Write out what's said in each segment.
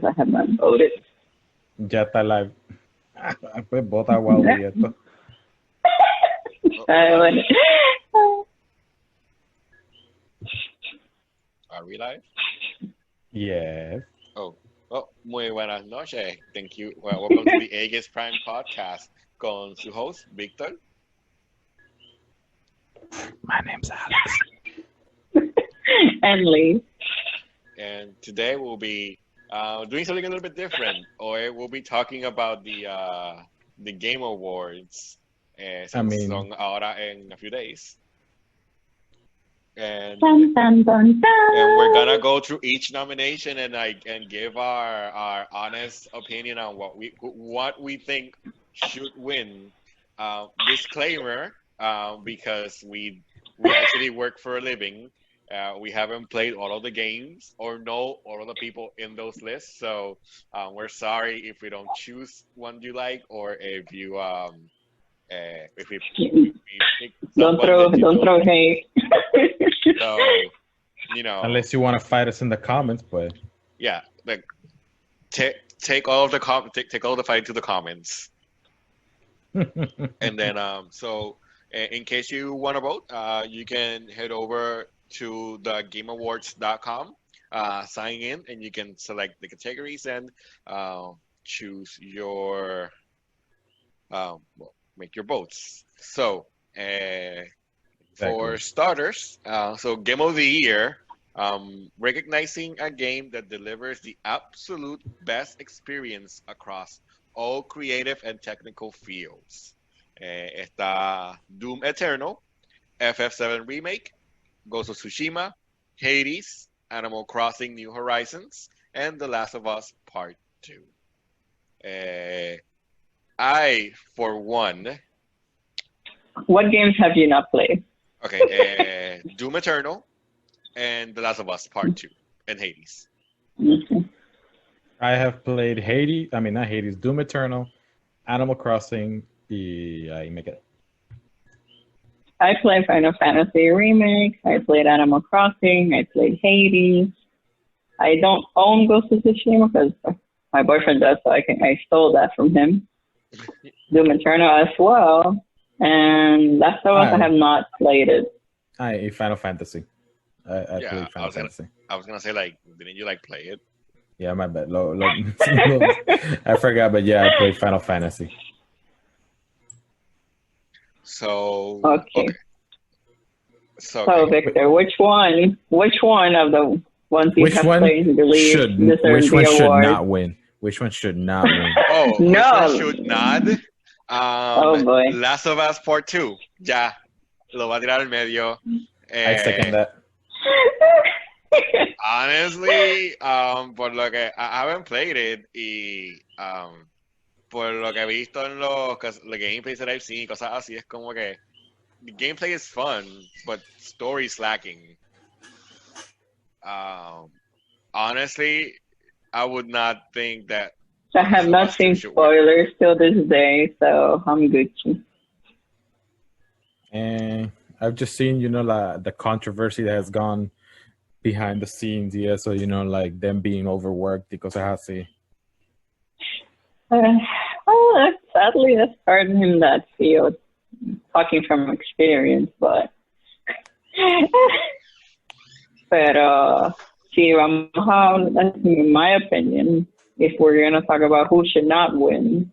I have not voted. Ya está live. Pues vota wow y esto. Bueno. Are we live? Yes. Oh, muy buenas noches. Thank you. Well, welcome to the Aegis Prime Podcast con su host, Victor. My name's Alex. And Lee. And today we'll be doing something a little bit different, or we'll be talking about the Game Awards. Son ahora en a few days. And Dun, dun, dun, dun. And we're gonna go through each nomination and give our honest opinion on what we think should win. Disclaimer, because we actually work for a living. We haven't played all of the games or know all of the people in those lists, so we're sorry if we don't choose one you like, or if you pick Don't throw hate. So, you know, Unless you want to fight us in the comments, but yeah, like take all of the take all the fight to the comments, and then so in case you want to vote, you can head over to the GameAwards.com, sign in, and you can select the categories and choose your make your votes. So for starters, so Game of the Year, recognizing a game that delivers the absolute best experience across all creative and technical fields. Está Doom Eternal, FF7 Remake, Ghost of Tsushima, Hades, Animal Crossing New Horizons, and The Last of Us Part 2. I, for one... What games have you not played? Okay, Doom Eternal and The Last of Us Part 2 and Hades. Okay. I have played Doom Eternal, Animal Crossing, y me quedé. I played Final Fantasy Remake. I played Animal Crossing. I played Hades. I don't own Ghost of Tsushima because my boyfriend does, so I stole that from him. Doom Eternal as well. And Last of Us, I have not played it. Final Fantasy. I played Final Fantasy. I was gonna say, like, didn't you like play it? Yeah, my bad. I forgot, but yeah, I played Final Fantasy. So okay. So Victor, which one of the ones you have played should not win? Which one should not win? Oh, no, which one should not? Oh boy. Last of Us Part 2. Ya, lo va a tirar al medio. I second that. Honestly, por lo que I haven't played it y por lo que he visto en los gameplays that I've seen y cosas así, es como que the gameplay is fun, but story is lacking. Honestly, I would not think that. I have not seen spoilers till this day, so I'm Gucci. And I've just seen, the controversy that has gone behind the scenes, yeah. So, like them being overworked because I have to. Sadly, that's part in that field. Talking from experience, but in my opinion, if we're gonna talk about who should not win,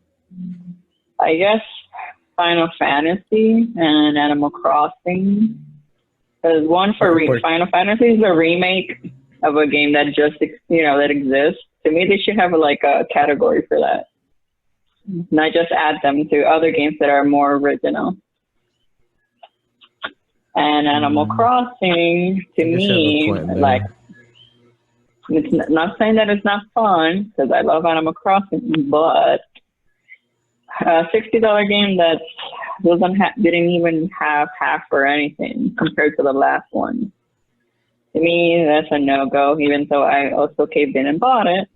I guess Final Fantasy and Animal Crossing. Because Final Fantasy is a remake of a game that just that exists. To me, they should have a category for that. Not just add them to other games that are more original. And Animal Crossing, to me, it's not saying that it's not fun, because I love Animal Crossing, but a $60 game that didn't even have half or anything compared to the last one. To me, that's a no-go, even though I also caved in and bought it.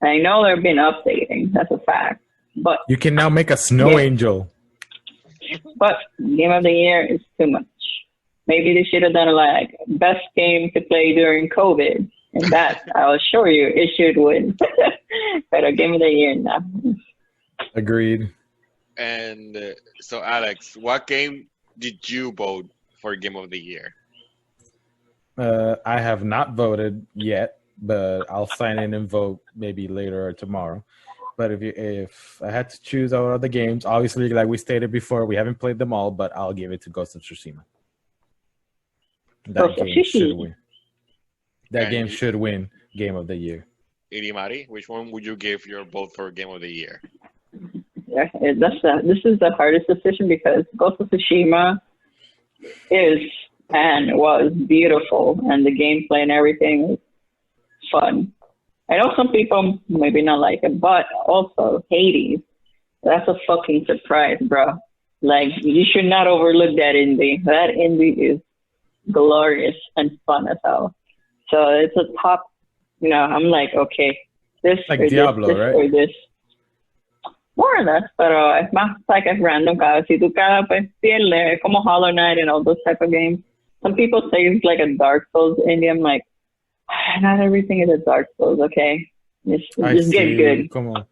I know they've been updating, that's a fact. But you can now make a snow angel. But Game of the Year is too much. Maybe they should have done best game to play during COVID And that, I'll assure you, it should win. Pero Game of the Year now. Agreed. And so, Alex, what game did you vote for Game of the Year? I have not voted yet, but I'll sign in and vote maybe later or tomorrow. But if I had to choose out of the games, obviously, like we stated before, we haven't played them all, but I'll give it to Ghost of Tsushima. That game should win. That game should win Game of the Year. Irimari, which one would you give your vote for Game of the Year? Yeah, this is the hardest decision because Ghost of Tsushima is and was beautiful, and the gameplay and everything is fun. I know some people maybe not like it, but also Hades. That's a fucking surprise, bro. Like, you should not overlook that indie. That indie is glorious and fun as hell. So it's a top, I'm like, okay, this like or Diablo, this, right? or this. More or less, pero es más like a random cada. Si tú cada pues pierde, es como Hollow Knight and all those type of games. Some people say it's like a Dark Souls indie. I'm like, not everything is a Dark Souls, okay? Just get good. Como,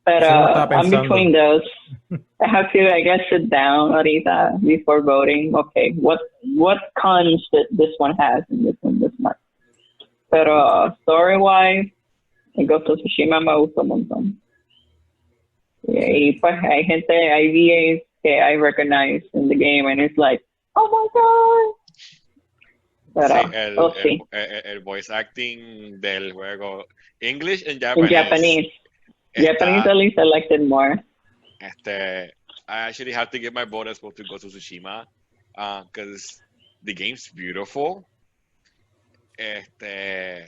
but I'm between those. I have to, I guess, sit down ahorita before voting. Okay, what cons that this one has and this one this much. Pero story-wise, it goes to Tsushima me gusta un montón. Y pues hay VAs que I recognize in the game and it's like, oh my god. Pero, sí, el voice acting del juego, English and Japanese. In Japanese. Japanese at least I liked it more. I actually have to give my vote as well to Ghost of Tsushima because the game's beautiful. The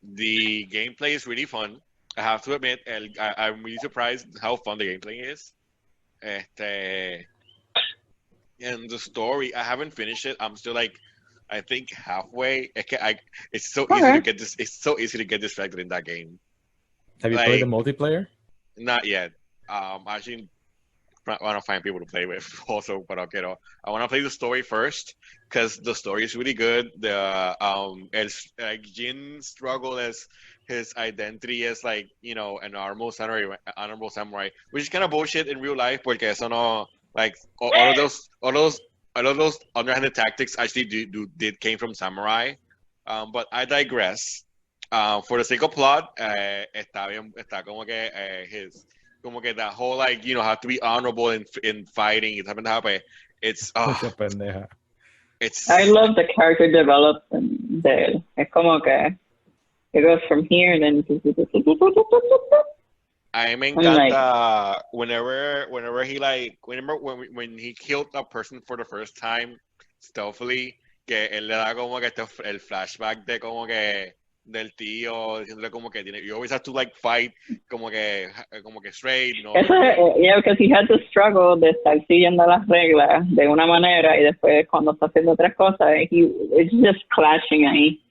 gameplay is really fun. I have to admit, I'm really surprised how fun the gameplay is. And the story, I haven't finished it. I'm still like, I think halfway. It's so easy to get this. It's so easy to get distracted in that game. Have you played the multiplayer? Not yet. Actually, I want to find people to play with also, but I want to play the story first because the story is really good. The Jin's struggle as his identity as an honorable samurai, which is kind of bullshit in real life porque eso no, like all of those underhanded tactics actually came from samurai. But I digress. For the sake of plot, está como que that whole have to be honorable in fighting. It's I love the character development there. Es como que it goes from here and then. I me encanta whenever he when he killed a person for the first time stealthily, que él le da como que el flashback de como que del tío diciéndole como que you always have to fight como que straight, yeah, because he had to struggle de estar siguiendo las reglas de una manera y después cuando está haciendo otras cosas it's just clashing ahí,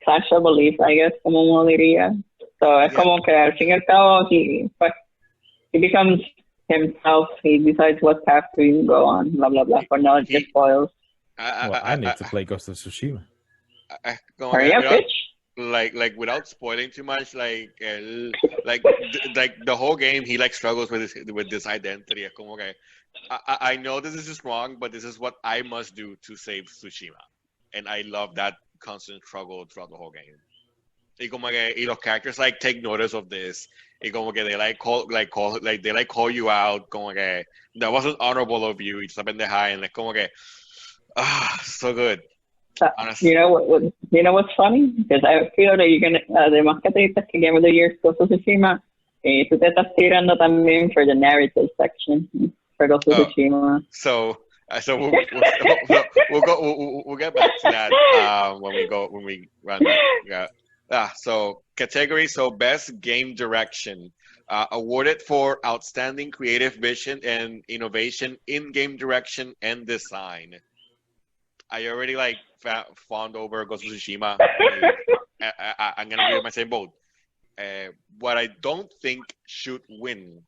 clash of beliefs, I guess, como uno diría. So es como que al fin y al cabo he becomes himself. He decides what path to go on, blah blah blah. For now, it just spoils. I need to play Ghost of Tsushima. Hurry up, bitch. Like without spoiling too much, the whole game he struggles with this identity. Como okay, I know this is just wrong, but this is what I must do to save Tsushima, and I love that constant struggle throughout the whole game. Y como que los characters take notice of this. Y como que they call you out. Como que that wasn't honorable of you. It's pendeja, and como que so good. You know what's funny? Because I feel that you're gonna además que te dices que Game of the Year Ghost of Tsushima, tú te estás tirando también for the narrative section for Ghost of Tsushima. So we'll get back to that when we run that. So category, best game direction, awarded for outstanding creative vision and innovation in game direction and design. I already fawned over Ghost of Tsushima. I'm gonna give my same vote. What I don't think should win,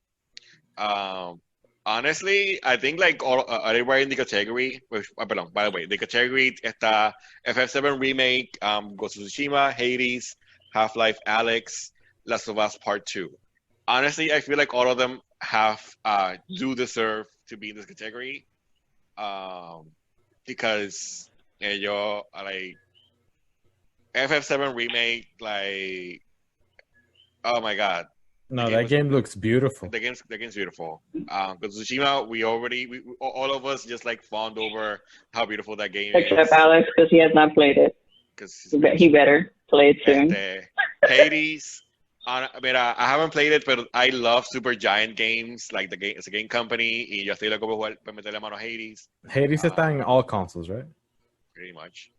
Honestly, I think like all everybody in the category, which, perdón, by the way, the category está FF7 Remake, Ghost of Tsushima, Hades, Half-Life Alyx, Last of Us Part 2. Honestly, I feel like all of them have do deserve to be in this category, because ellos like FF7 Remake, like, oh my god. No, that game looks beautiful. The game's beautiful. Because Tsushima, all of us just like fawned over how beautiful that game is. Except Alex, because he has not played it. He better play it soon. Hades. I haven't played it, but I love Super Giant games. Like the game, it's a game company, y yo estoy loco por meterle mano a Hades. Hades está en all consoles, right? Pretty much.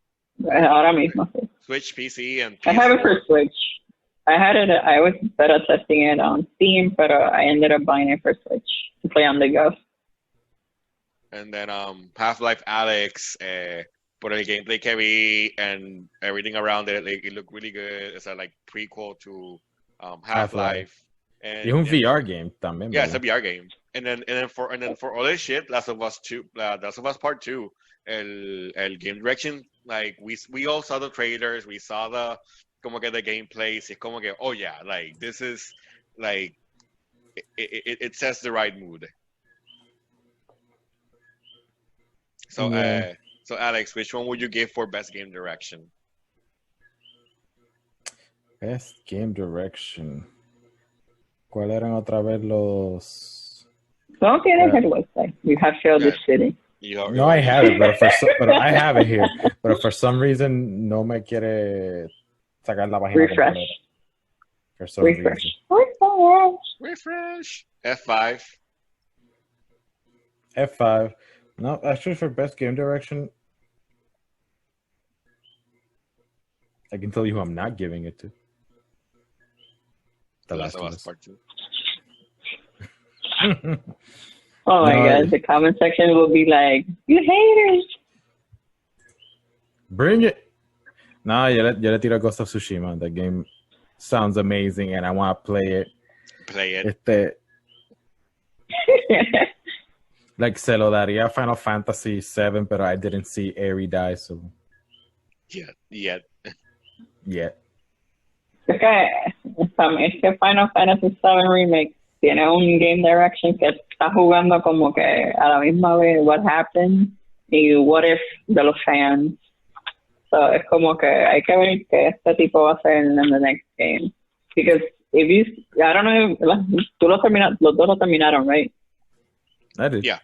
Ahora mismo. Switch, PC, and PC. I have it for Switch. I was beta testing it on Steam, but I ended up buying it for Switch to play on the go. And then Half-Life Alyx, por el gameplay que vi and everything around it, like, it looked really good. It's a like prequel to Half-Life. And it's un VR game también. Yeah, it's a VR game. And then for all this shit, Last of Us Part 2, el game direction, like we all saw the trailers, we saw the como que the gameplay, it's como que, oh yeah, like this is like it sets the right mood. So yeah. So Alex, which one would you give for best game direction? Best game direction. ¿Cuál eran otra vez los? No tienes el website. You have failed the city. No, I have it, but I have it here. But for some reason, no me quiere sacar la página. Refresh. For some reason. Refresh. F5. F5. No, actually, for best game direction, I can tell you who I'm not giving it to. The Last of Us Part 2. Oh my god, the comment section will be like, you haters! Bring it! No, yo le tiro Ghost of Tsushima. The game sounds amazing and I want to play it. Play it. Like, se lo daría a Final Fantasy VII, pero I didn't see Aerie die, so... Yet. Es que Final Fantasy VII Remake tiene un game direction que está jugando como que a la misma vez what happened y what if de los fans. So es como que hay que ver qué este tipo va a hacer en the next game. Because if you, I don't know, los dos lo terminaron, right? I did. Yeah.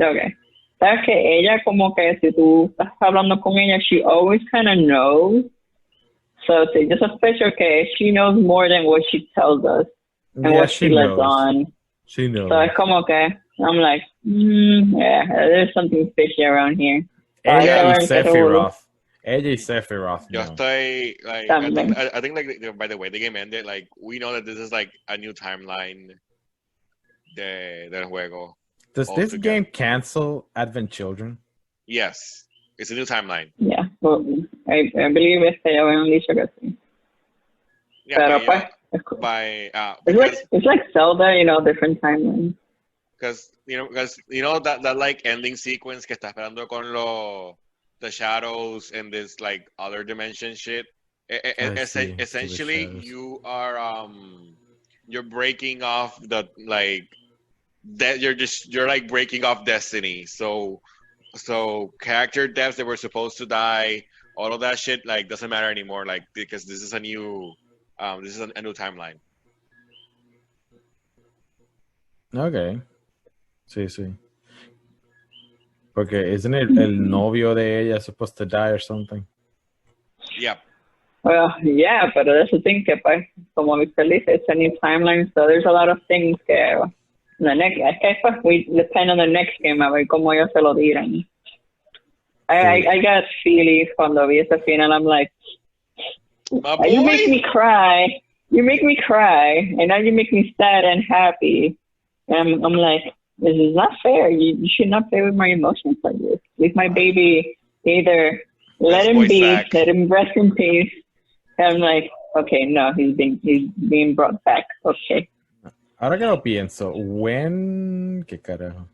Okay. Sabes que ella como que si tú estás hablando con ella, she always kind of knows. So it's just a picture, okay, she knows more than what she tells us and what she lets on. She knows. So it's como que, I'm like, yeah, there's something fishy around here. Ella y Sephiroth. Yo estoy, like, I think like, by the way the game ended, like, we know that this is like a new timeline del juego. Does this game cancel Advent Children? Yes. It's a new timeline. Yeah, well, I believe ya habían dicho que sí. Yeah, pero it's like Zelda, different timelines. Because that like ending sequence que está esperando con the shadows and this like other dimension shit. Essentially, you are you're breaking off the like that you're like breaking off destiny. So character deaths that were supposed to die, all of that shit like doesn't matter anymore. Like, because this is a new timeline. Okay. Sí. Porque isn't it el novio de ella supposed to die or something? Yeah. Well, yeah, but that's the thing, que pues, como Victor dice, it's a new timeline, so there's a lot of things que the next, es que pues, we depend on the next game a ver cómo ellos se lo dirán. I got feely cuando vi ese final. I'm like, you make me cry. You make me cry, and now you make me sad and happy. And I'm like, this is not fair. You should not play with my emotions like this. With my baby, either let him be, let him rest in peace. And I'm like, okay, no, he's being brought back. Okay. Ahora que lo pienso, ¿qué carajo?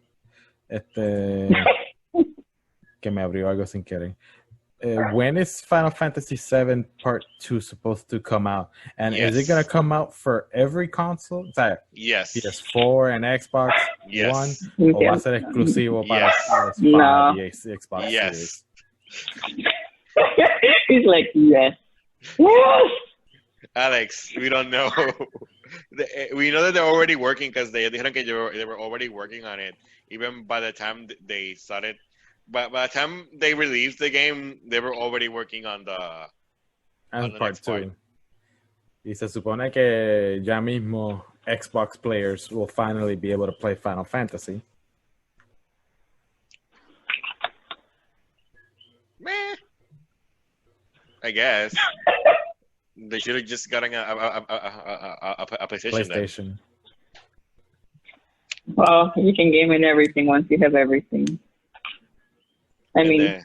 Que me abrió algo sin querer. When is Final Fantasy VII Part 2 supposed to come out? And is it going to come out for every console? O sea, Yes. PS4 and Xbox One? Yes. ¿O va a ser exclusivo para Yes. PS5 y Xbox Yes. Series? He's like, yes. Yes! Alex, we don't know. We know that they're already working because they dijeron que they were already working on it. Even by the time they started, but by the time they released the game, they were already working on the Part 2. Y se supone que ya mismo Xbox players will finally be able to play Final Fantasy. Meh. I guess. They should have just gotten a PlayStation. PlayStation. Well, you can game in everything once you have everything. I mean,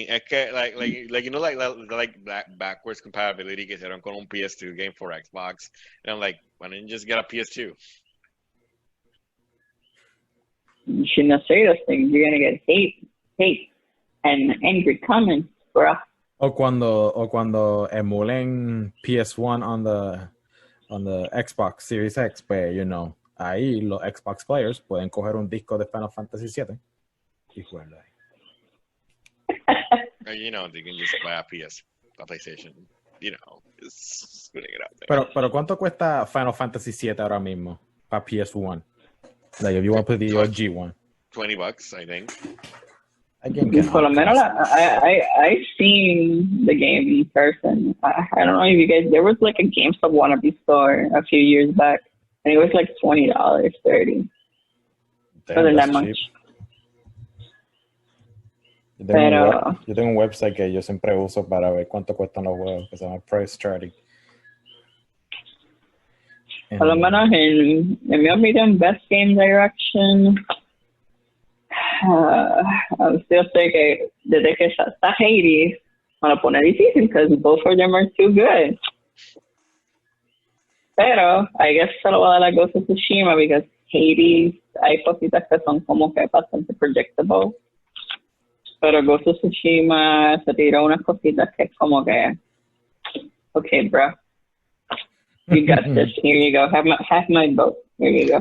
es que like you know like backwards compatibility que hicieron con un PS2 game for Xbox, and I'm like, why don't you just get a PS2? you shouldn't say those things. You're gonna get hate, and angry comments, bro. O cuando emulen PS1 on the Xbox Series X, pues, ahí los Xbox players pueden coger un disco de Final Fantasy VII y jugarlo ahí. They can just buy a PlayStation. Just putting it out there. Pero ¿cuánto cuesta Final Fantasy VII ahora mismo para PS1? Like, if you want to play the OG one. $20, I think. Por lo menos, I've seen the game in person. I don't know if you guys, there was like a GameStop wannabe store a few years back, and it was like $20, $30. Wasn't that much. Yo tengo un website que yo siempre uso para ver cuánto cuestan los juegos, que se llama Price Charting. Por lo menos en mi opinión, Best Game Direction, still sé que desde que está Hades, me lo pone difícil, because both of them are too good. Pero, I guess se lo voy a dar a Ghost of Tsushima, because Hades, hay cositas que son como que bastante predictable. Pero Ghost of Tsushima se tiró unas cositas que es como que, okay, bro, you got this. Here you go. Have my vote. Here you go.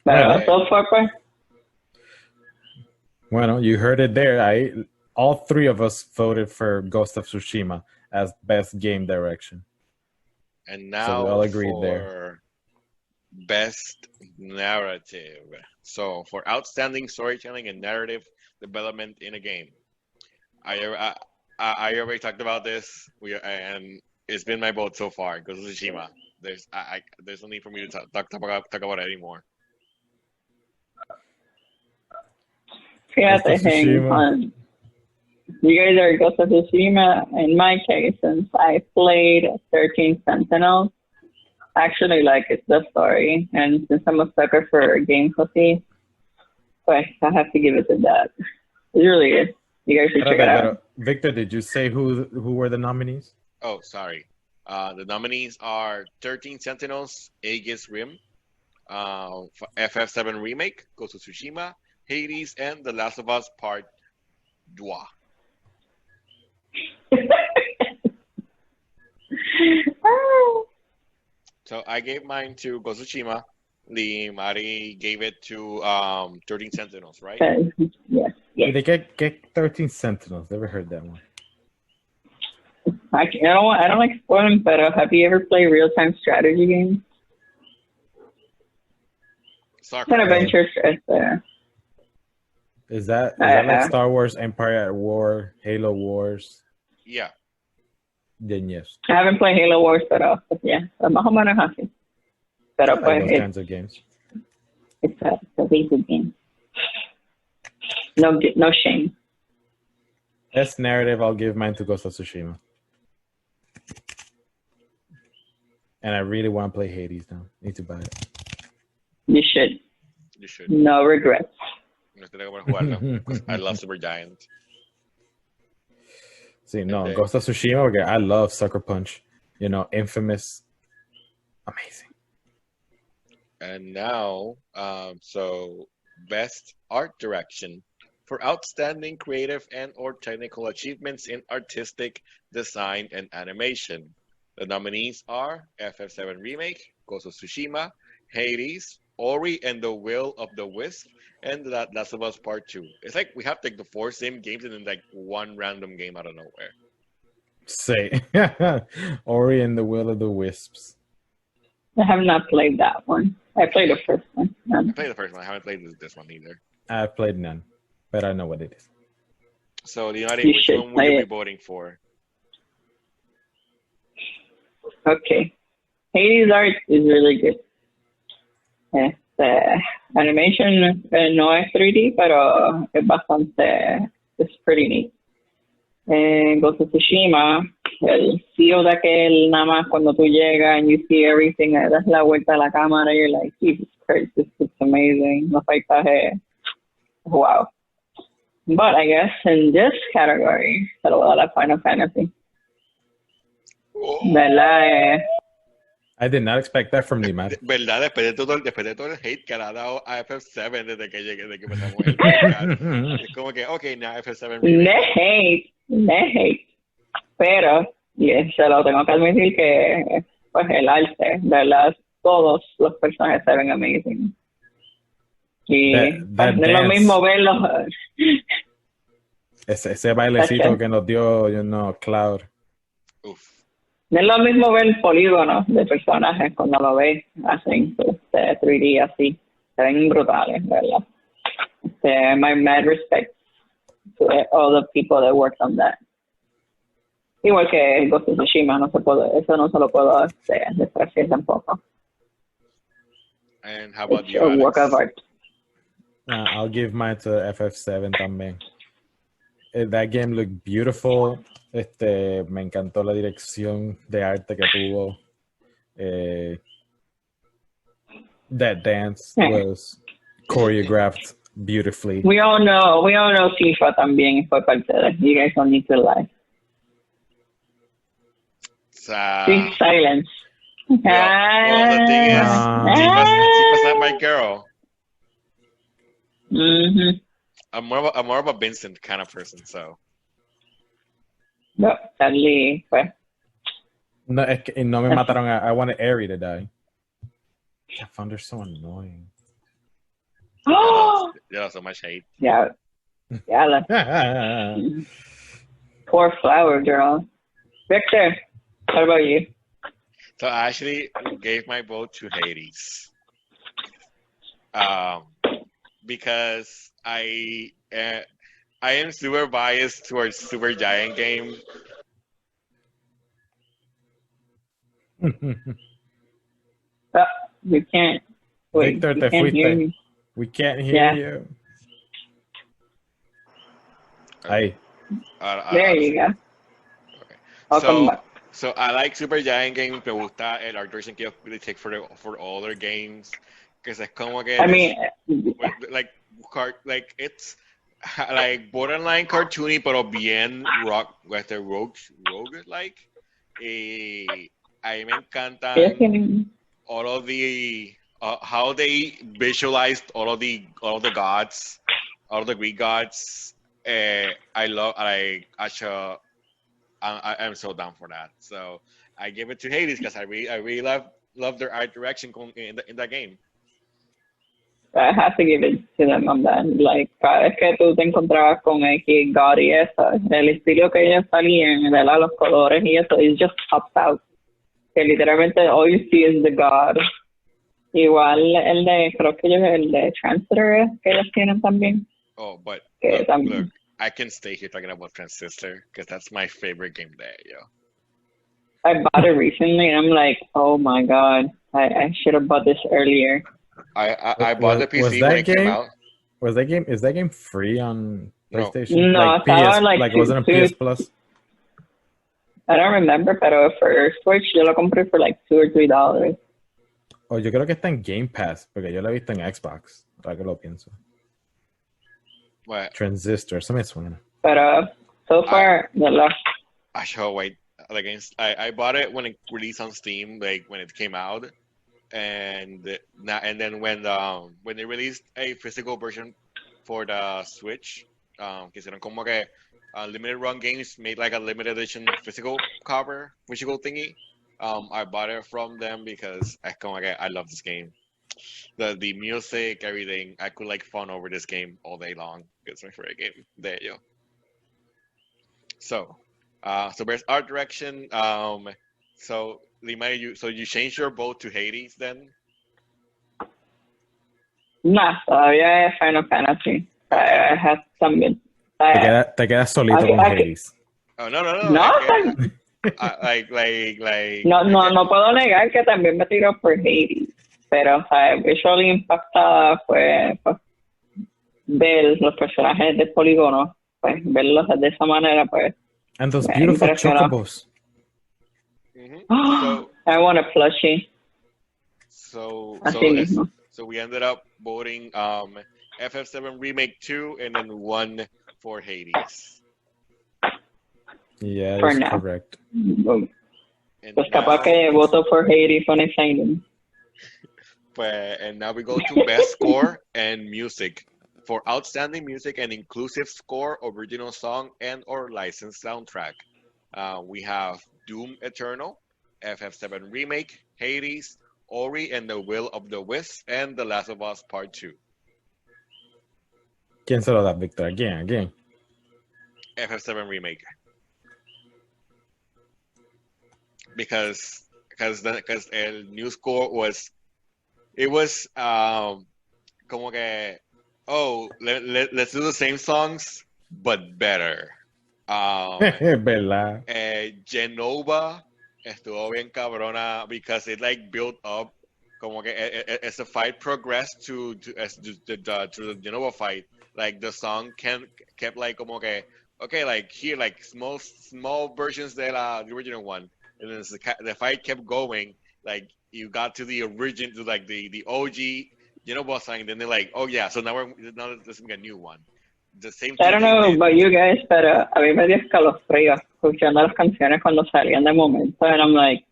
Pero so far, pues. Well, you heard it there. All three of us voted for Ghost of Tsushima as best game direction. And now so we all agreed for there. Best narrative. So for outstanding storytelling and narrative development in a game, I already talked about this. And it's been my vote so far. Ghost of Tsushima. There's no need for me to talk about it anymore. Fíjate, you guys are Ghost of Tsushima. In my case, since I played 13 Sentinels, I actually like the story. And since I'm a sucker for game pussy, I have to give it to that. It really is. You guys should check it out. Victor, did you say who were the nominees? Oh, sorry. The nominees are 13 Sentinels, Aegis Rim, FF7 Remake, Ghost of Tsushima, Hades, and The Last of Us Part 2. So I gave mine to Ghost of Tsushima. Mari gave it to 13 Sentinels, right? Yes. They get 13 Sentinels. Never heard that one. I don't like spoiling, but have you ever played real-time strategy games? It's an adventure. Is that like Star Wars Empire at War, Halo Wars? Yeah. Then yes. I haven't played Halo Wars, but yeah, más o menos así. Pero pues, those kinds of games. It's a basic game. No shame. Best narrative, I'll give mine to Ghost of Tsushima. And I really want to play Hades now. Need to buy it. You should. You should. No regrets. I love Supergiant. See, no, Ghost of Tsushima, I love Sucker Punch. Infamous. Amazing. And now, so best art direction for outstanding creative and or technical achievements in artistic design and animation. The nominees are FF7 Remake, Ghost of Tsushima, Hades, Ori and the Will of the Wisp, and Last of Us Part 2. It's like we have like the four same games and then like one random game out of nowhere. Say, Ori and the Will of the Wisps. I have not played that one. I played the first one. I played the first one. I haven't played this one either. I've played none, but I know what it is. So, Leonardo, You which should one would you play be it. voting for? Okay. Hades art is really good. Animation no es 3D, pero es bastante, it's pretty neat. Ghost of Tsushima, el feel de aquel nada más cuando tú llegas and you see everything, das la vuelta a la cámara, you're like, Jesus Christ, this is amazing. Los paisajes, wow. But I guess in this category, se lo voy a dar a Final Fantasy. ¿Verdad? I did not expect that from Limar. ¿Verdad? Después de todo el hate que le ha dado a FF7 desde que llegué, desde que empezamos el podcast. Es como que, ok, now FF7 remake. No hate. Pero, y se lo tengo que admitir que, pues, el arte, ¿verdad? Todos los personajes se ven amazing. Y That no es lo dance. mismo verlos. Ese bailecito Gotcha. que nos dio, Cloud. Uf. No es lo mismo ver polígonos de personajes cuando lo ves así, 3D así. Se ven brutales, ¿verdad? My mad respect to all the people that worked on that. Igual que Ghost of Tsushima, eso no se lo puedo despreciar tampoco. And how about It's you, a work Alex? of art. I'll give mine to FF7 también. That game looked beautiful. Me encantó la dirección de arte que tuvo. That dance was choreographed beautifully. We all know FIFA también fue parte de. You guys don't need to lie. Big silence. Well, the thing is, Tifa's not my girl. Mm-hmm. I'm more of a Vincent kind of person, so. No, sadly, pues. No, es que no me mataron. I wanted Eri to die. I found her so annoying. Yeah, so much hate. Yeah. Poor flower girl. Victor, what about you? So I actually gave my vote to Hades. Because I am super biased towards Super Giant game. We can't. Wait, Victor, we te can't hear fuiste. you. We can't hear Yeah. you. Ahí. There you go. Okay. Welcome back. So I like Super Giant Games. Me gusta el art direction que ellos take for all their games. Que es como que I mean, like it's like borderline cartoony, pero bien rogue like. A mí me encantan all of the how they visualized all of the gods, all of the Greek gods. I'm so down for that. So I give it to Hades because I really love their art direction in that game. I have to give it to them on that. Like, cada vez que tú te encontrabas con X, God y eso, el estilo que ellos salían, ¿verdad? Los colores y eso, it just pops out. Que literalmente all you see is the God. Igual creo que el de Transistor que ellos tienen también. Oh, but Que look, I can stay here talking about Transistor because that's my favorite game there, yo. I bought it recently and I'm like, oh my God, I should have bought this earlier. I bought the PC when it came out. Is that game free on No. PlayStation? No, like estaba PS, like like wasn't a PS Plus? I don't remember, pero for Switch yo lo compré for like $2 or $3. Oh, yo creo que está en Game Pass, porque yo lo he visto en Xbox. Ahora que lo pienso. What? Transistor, eso me suena. Pero so far, I shall wait. I bought it when it released on Steam, like when it came out, and then when they released a physical version for the Switch, que hicieron como que limited run games made like a limited edition physical thingy. I bought it from them because I love this game. The music, everything. I could like fun over this game all day long. It's my favorite game. There you go. So there's art direction. So Lima, you changed your vote to Hades then? No, todavía es Final Fantasy. I have some. Te quedas solito con Hades. Oh, no. No, Like. no puedo negar que también me tiró por Hades, pero o sea, visually impactada fue pues, ver los personajes de polígono, pues verlos de esa manera, pues. And those beautiful chocobos. I want a plushie. So we ended up voting FF7 Remake 2 and then 1 for Hades. Yeah, For that's now. correct. Pues capaz que voto for Hades on exciting. And now we go to best score and music. For outstanding music and inclusive score, original song, and or licensed soundtrack, we have Doom Eternal, FF7 Remake, Hades, Ori and the Will of the Wisps, and The Last of Us Part 2. ¿Quién se lo da, Victor? Again. FF7 Remake. Because el new score was como que let's do the same songs but better. ¿Verdad? Genova estuvo bien cabrona because it like built up como que as the fight progressed to the Genova fight, like the song kept like como que okay, like here like small versions de the original one, and then the fight kept going, like you got to the origin, to like the OG Genova song, then they're like, oh yeah, so now there's a new one. The same I don't know about you guys, pero a mí me dio escalofrío escuchando las canciones cuando salían de momento, and I'm like,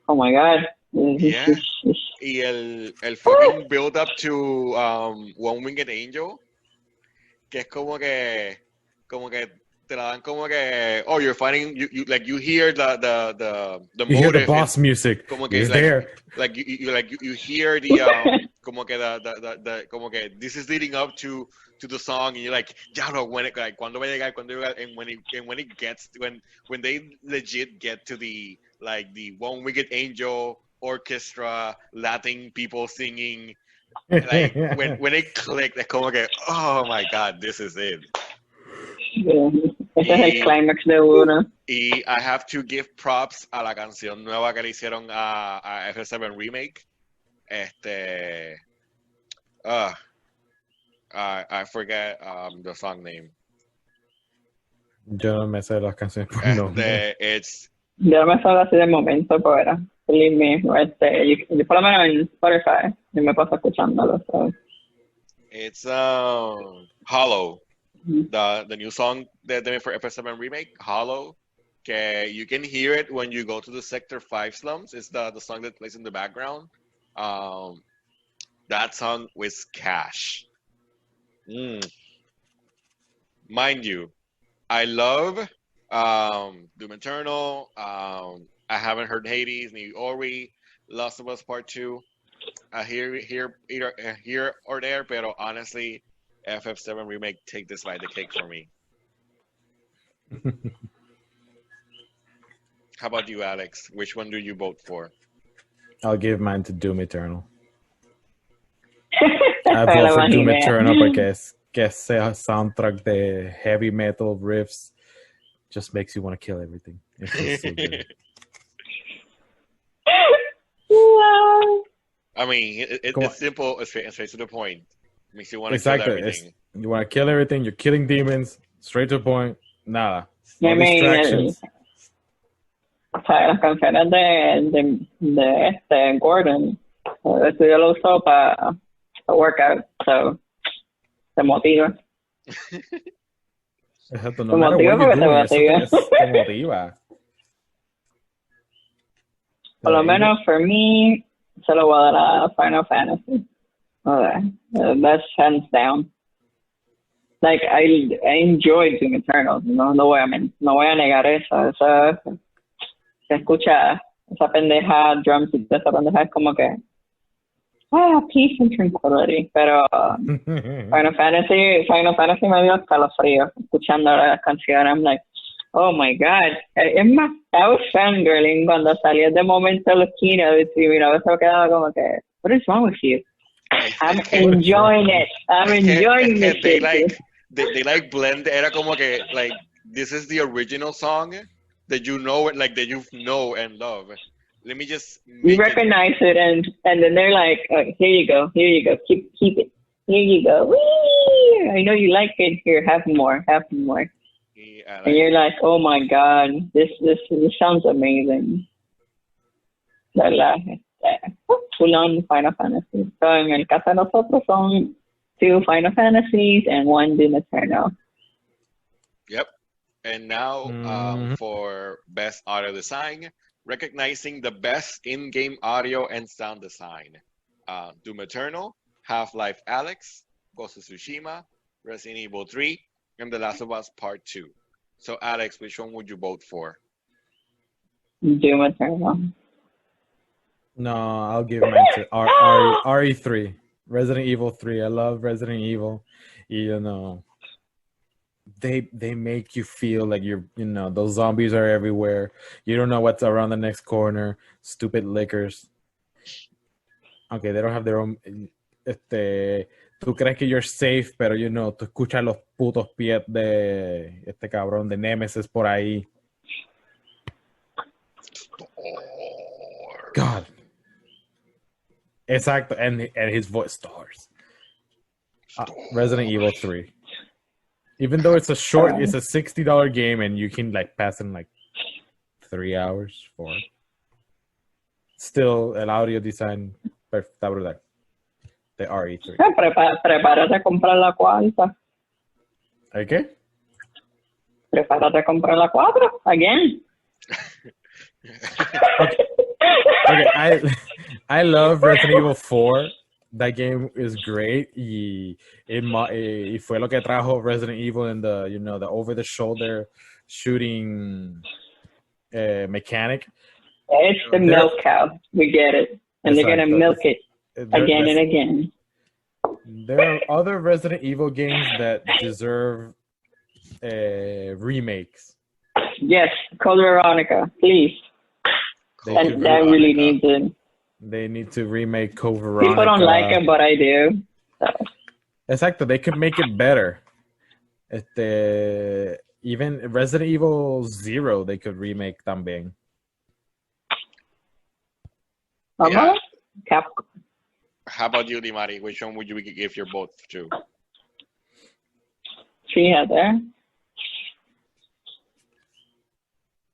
oh my god. Yeah. Y el fucking build up to One Winged Angel, que es como que te la dan como que you're fighting, you hear the you hear the boss music. Como que it's like, there. Like you hear the como que the como que this is leading up to the song, and you're like, ya no, when it like cuando va a llegar, and when it gets when they legit get to the One Winged Angel orchestra, Latin people singing, like when it clicked, like como que oh my god, this is it. Yeah. Ese es el climax de uno. Y I have to give props a la canción nueva que le hicieron a FF7 Remake. I forget the song name. Yo no me sé las canciones por nombre. Yo me salgo así de momento, pero believe me, yo por lo menos en Spotify yo me paso escuchándolo. So. It's Hollow. The new song that they made for FF7 Remake, Hollow. Okay, you can hear it when you go to the Sector 5 slums. It's the song that plays in the background. That song was cash. Mind you, I love Doom Eternal. I haven't heard Hades, ni Ori, Last of Us Part 2. Here or there, pero honestly, FF7 Remake take this by the cake for me. How about you, Alex? Which one do you vote for? I'll give mine to Doom Eternal. I vote for Doom Eternal porque ese soundtrack de heavy metal riffs just makes you want to kill everything. It's just so good. I mean, it's simple, it's straight to the point. It makes you want to kill everything. You want to kill everything. You're killing demons. Straight to the point. Nada. No distractions. O sea, las canciones de Gordon, eso yo lo uso para workout, so te motiva. Exacto, no matter what you're doing, eso te motiva. Por lo menos, for me, se lo voy a dar a Final Fantasy. Okay. That's hands down. Like, I enjoy Doom Eternal, no voy a negar eso. Esa, se escucha esa pendeja, drums y esa pendeja es como que, peace and tranquility. Pero Final Fantasy me dio escalofrío escuchando las canciones. I'm like, oh my God. Es más, I was fangirling cuando salía de momento los keynotes y mira, eso quedaba como que, what is wrong with you? I'm enjoying it. I'm enjoying this shit. They like blend. Era como que like this is the original song that you know it, like that you know and love. Let me just you recognize it and then they're like, oh, here you go, keep it. Here you go. Whee! I know you like it. Here, have more. Yeah, like, and you're like, oh my God, this sounds amazing. Full on Final Fantasy. So en el caso de nosotros son 2 Final Fantasies and 1 Doom Eternal. Yep. And now for best audio design, recognizing the best in-game audio and sound design. Doom Eternal, Half-Life Alyx, Ghost of Tsushima, Resident Evil 3, and The Last of Us Part 2. So Alex, which one would you vote for? Doom Eternal. No, I'll give mine to RE3. Resident Evil 3. I love Resident Evil. You know, they make you feel like those zombies are everywhere. You don't know what's around the next corner. Stupid lickers. Okay, they don't have their own. Tú crees que you're safe, pero tú escuchas los putos pies de este cabrón de Nemesis por ahí. God. Exacto, and his voice stars. Resident Evil 3. Even though it's a $60 game and you can like pass in like 3 hours, 4. Still, el audio design está brutal. The RE3. Prepárate a comprar la cuarta. ¿El qué? Prepárate a comprar la 4 again. Okay, I love Resident Evil 4. That game is great. Y fue lo que trajo Resident Evil in the the over the shoulder shooting mechanic. It's the milk cow. We get it, and they're gonna milk it again and again. There are other Resident Evil games that deserve remakes. Yes, Code Veronica, please. That really needs it. They need to remake Code Veronica. People don't like it, but I do. So. Exacto, they could make it better. Even Resident Evil 0, they could remake también. Yeah. Capcom. How about you, Dimari? Which one would you give your vote to? Sí, Heather.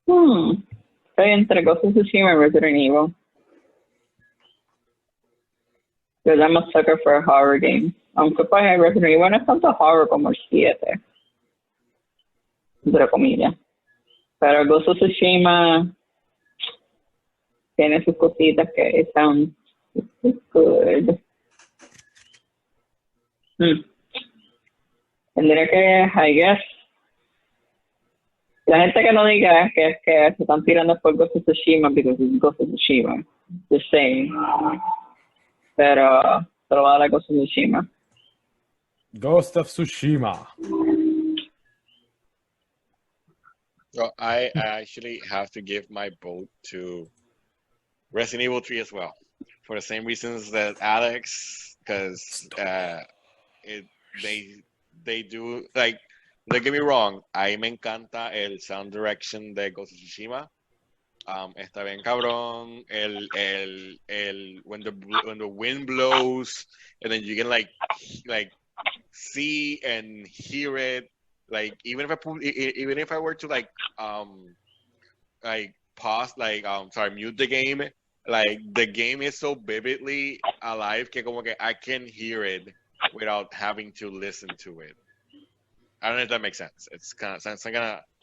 Estoy entre Ghost of Tsushima and Resident Evil. Because I'm a sucker for a horror game. Aunque pues Resident Evil no es tanto horror como el 7. Entre comillas. Pero Ghost of Tsushima tiene sus cositas que sound good. Tendría que, I guess, la gente que no diga que se están tirando por Ghost of Tsushima because it's Ghost of Tsushima. The same. Pero va a dar Ghost of Tsushima. Ghost of Tsushima. So I actually have to give my vote to Resident Evil 3 as well, for the same reasons that Alex, because they do, like, don't get me wrong, a mí me encanta el sound direction de Ghost of Tsushima. Está bien cabrón, when the wind blows and then you can like see and hear it, like even if I were to like pause, mute the game, like the game is so vividly alive que como que I can hear it without having to listen to it. I don't know if that makes sense. It's kind of.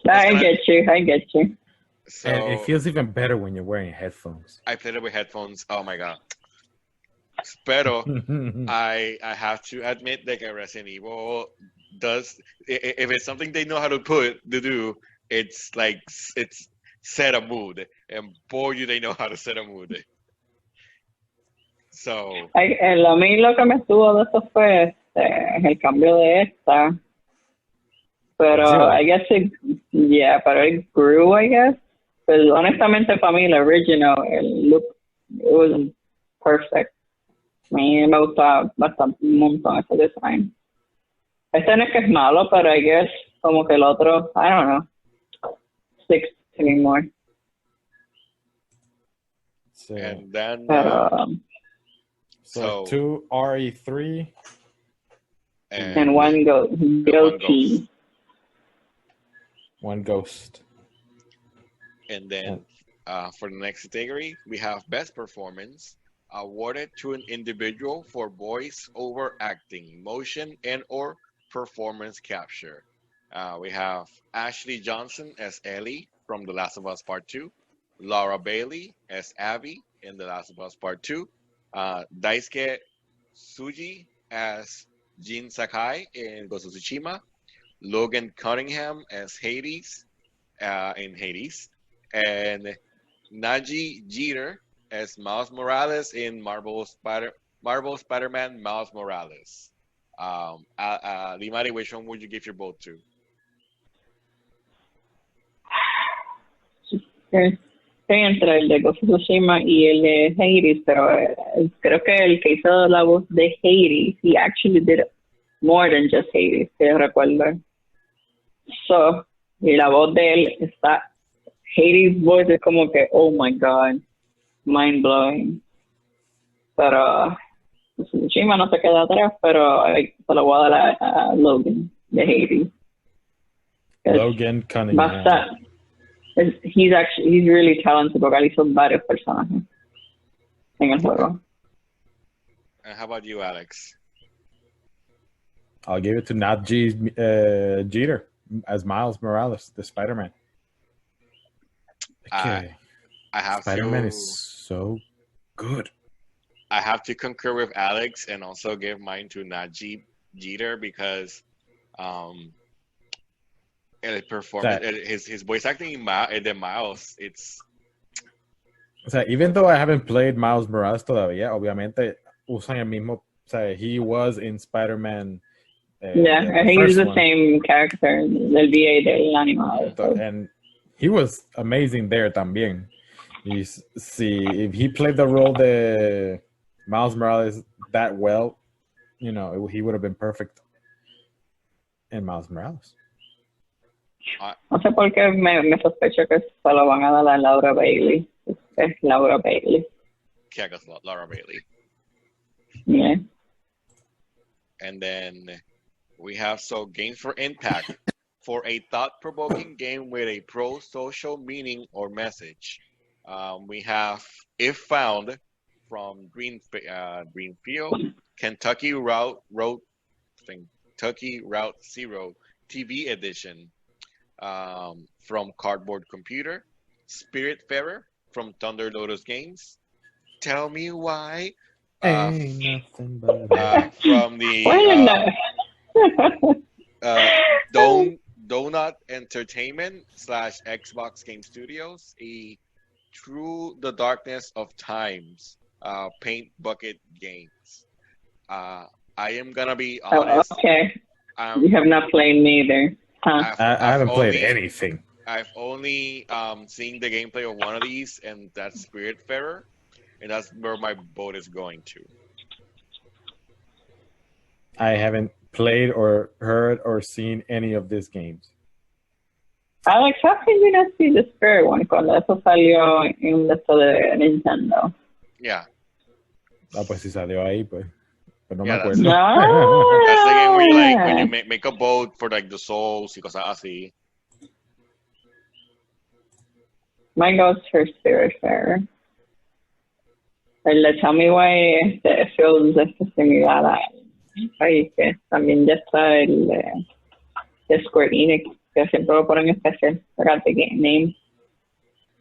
I get you. So, and it feels even better when you're wearing headphones. I played it with headphones. Oh my god. Pero I have to admit that Resident Evil does, if it's something they know how to do, it's like it's set a mood, and boy, do they know how to set a mood. So A mí lo que me estuvo de eso fue el cambio de esta, pero Zilla. I guess pero it grew, I guess. Pues honestamente para mí el original, el look, it was perfect. A mí me gusta bastante, un montón ese design. Este no es que es malo, pero I guess como que el otro, I don't know, sticks to me more. So, and then Pero, so 2 RE3 and one goatee. one Ghost. And then for the next category, we have Best Performance, awarded to an individual for voice over acting, motion, and or performance capture. We have Ashley Johnson as Ellie from The Last of Us Part 2, Laura Bailey as Abby in The Last of Us Part 2, Daisuke Tsuji as Jin Sakai in Ghost of Tsushima, Logan Cunningham as Hades in Hades, and Naji Jeter as Miles Morales in Marvel Spider-Man Miles Morales. Limari, which one would you give your vote to? Estoy entre el de Ghost of Tsushima y el de Hades, pero creo que el que hizo la voz de Hades, he actually did more than just Hades, que yo recuerdo. So, y la voz de él está, Hades' voice es como que, oh my god, mind blowing. Pero Tsushima no se queda atrás, pero se lo voy a dar a Logan de Hades. Logan Cunningham. He's really talented porque él hizo varios personajes en el juego. And how about you, Alex? I'll give it to Jeter as Miles Morales, the Spider-Man. Okay. I have Spider-Man to, is so good. I have to concur with Alex and also give mine to Najee Jeter because his voice acting in Miles, it's... O sea, even though I haven't played Miles Morales todavía, obviamente usan el mismo. O sea, he was in Spider-Man. He's the same character del VA del animal. And he was amazing there también. If he played the role de Miles Morales that well, he would have been perfect in Miles Morales. No sé por qué me sospecho que se lo van a dar a Laura Bailey. Es Laura Bailey. Yeah, that's Laura Bailey. Yeah. And then we have Games for Impact for a thought-provoking game with a pro-social meaning or message. We have If Found from Greenfield, Kentucky Route Zero TV edition from Cardboard Computer, Spiritfarer from Thunder Lotus Games, Tell Me Why Ain't nothing but from the Donut Entertainment / Xbox Game Studios, a Through the Darkness of Times Paint Bucket Games. I am gonna be honest. Okay. You have not played neither. Huh? I haven't played anything. I've only seen the gameplay of one of these, and that's Spiritfarer, and that's where my vote is going to. I haven't played or heard or seen any of these games. Alex, how can you not see the Spirit one cuando eso salió en esto de Nintendo? Yeah. Pues si salió ahí, pues. Pero no me Yeah, acuerdo. That's the game where you when you make a boat for the souls y cosas así. Mine goes for Spiritfarer. El de Tell Me Why feels similar a ahí, que también ya está el de Square Enix, que siempre lo ponen especial, sacar the game name,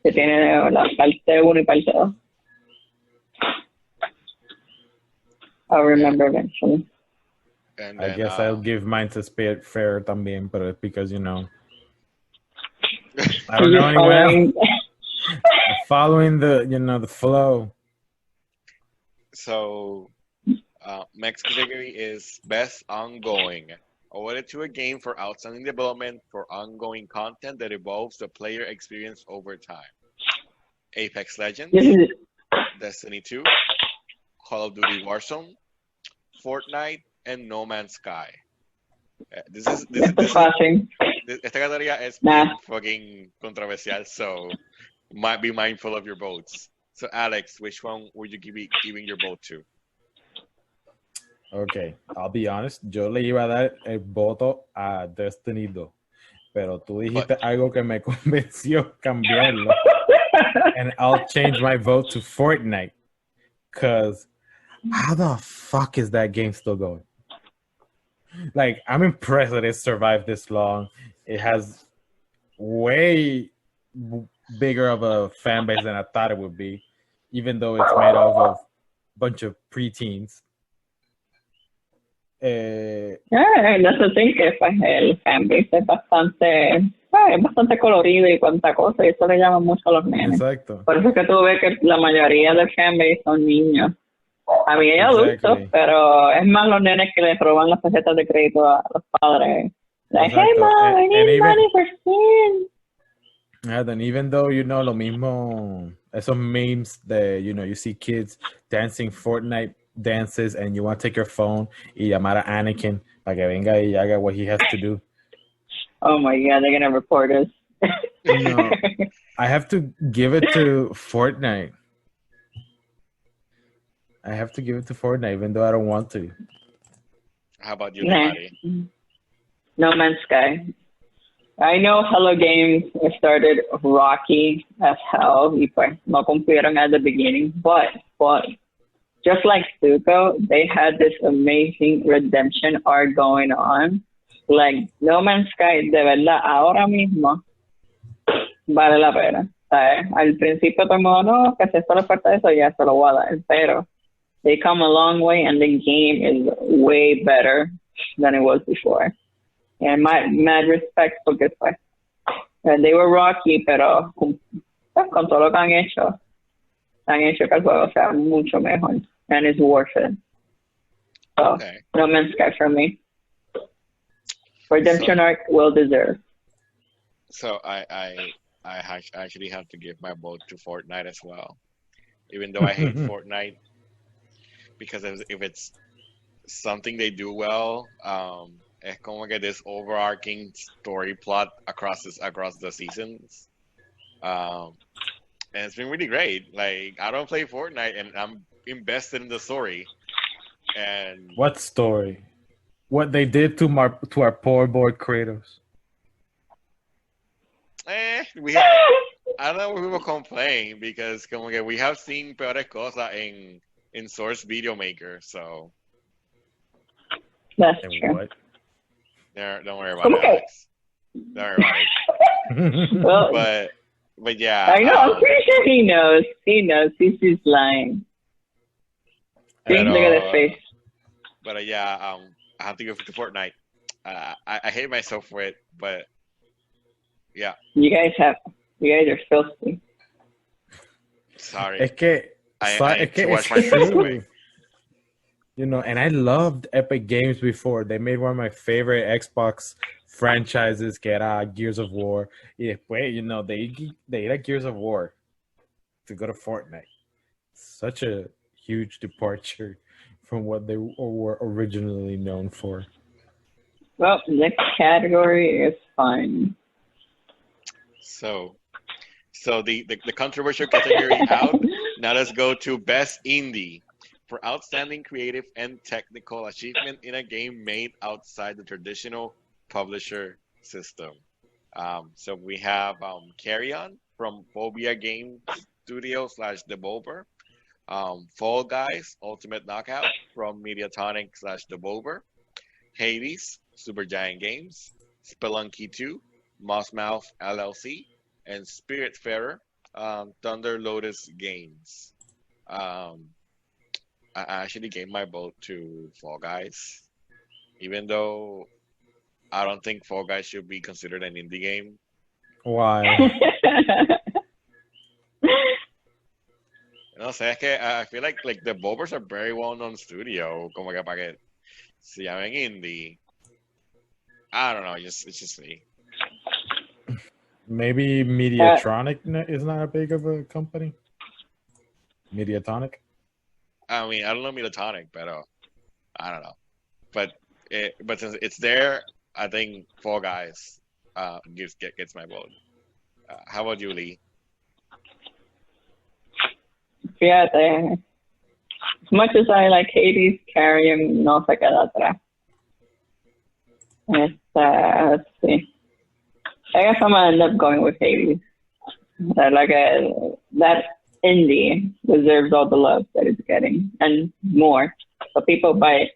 que tiene la parte 1 y parte 2. I'll remember eventually. And I then guess I'll give mine to Spirit Fair también, but it's because I don't You're know anyone else. following. Following the flow. so next category is best ongoing. Awarded to a game for outstanding development for ongoing content that evolves the player experience over time. Apex Legends, This is Destiny 2, Call of Duty Warzone, Fortnite, and No Man's Sky. flashing. Esta categoría es Nah. bien fucking controversial, so might be mindful of your votes. So Alex, which one would you be giving your vote to? Okay, I'll be honest. Yo le iba a dar el voto a Destiny 2, pero tú dijiste algo que me convenció cambiarlo. And I'll change my vote to Fortnite. Because how the fuck is that game still going? Like, I'm impressed that it survived this long. It has way bigger of a fan base than I thought it would be, even though it's made up of a bunch of preteens. No se think que pues, el fanbase es bastante colorido y cuanta cosa, y eso le llama mucho a los nenes. Exacto. Por eso es que tú ves que la mayoría del fanbase son niños. Había adultos, pero es más los nenes que les roban las tarjetas de crédito a los padres. Like, hey mom, I need money for skin. Yeah, then even though lo mismo, esos memes that you see kids dancing Fortnite dances and you want to take your phone y llamar a Anakin para que venga y haga what he has to do. Oh my god, they're gonna report us. No, I have to give it to Fortnite. I have to give it to Fortnite, even though I don't want to. How about you, Mari? No Man's Sky. I know Hello Games started rocky as hell. Y pues no cumplieron at the beginning, but just like Stuco, they had this amazing redemption arc going on. Like, No Man's Sky, de verdad, ahora mismo, vale la pena. ¿Sabes? Al principio todo el mundo, no, que si esto le falta eso, ya se lo voy a dar. Pero they come a long way and the game is way better than it was before. And my mad respect porque pues, they were rocky, pero con todo lo que han hecho que el juego sea mucho mejor. And it's worth it. So, Okay. No Man's Sky for me. Redemption arc well deserved. So I actually have to give my vote to Fortnite as well, even though I hate Fortnite, because if it's something they do well, es como que this overarching story plot across the seasons, and it's been really great. Like, I don't play Fortnite, and I'm invested in the story. And what story? What they did to our poor boy Kratos. I don't know if we will complain, because como que we have seen peores cosas in Source Video Maker, so That's true. What? don't worry about it, Alex. Don't worry about it. Well, but yeah, I know. I'm pretty sure he knows. He knows. He's just lying. Look at his face. But yeah, I have to go to Fortnite. I hate myself for it, but yeah. You guys are filthy. Sorry. Es que wash my it's face true. away. And I loved Epic Games before. They made one of my favorite Xbox franchises, que era Gears of War. Y después, they had Gears of War to go to Fortnite. Such a huge departure from what they were originally known for. Well, next category is fun. So the controversial category out. Now let's go to Best Indie for outstanding creative and technical achievement in a game made outside the traditional publisher system. So we have Carry On from Phobia Game Studio / Devolver. Fall Guys Ultimate Knockout from Mediatonic / Devolver. Hades Supergiant Games. Spelunky 2 Mossmouth LLC. And Spiritfarer Thunder Lotus Games. I actually gave my vote to Fall Guys, even though I don't think Fall Guys should be considered an indie game. Why? No sé, es que I feel like the Bulbers are very well-known studio, como que para que se llamen indie. I don't know, it's just me. Maybe Mediatronic is not a big of a company. Mediatonic. I mean, I don't know Milatonic, but I don't know. But since it's there, I think Fall Guys gets my vote. How about you, Lee? Fíjate, as much as I like Hades, Carrion no se queda atrás. Let's see. I guess I'm gonna end up going with Hades. That indie deserves all the love that it's getting and more. So people buy it.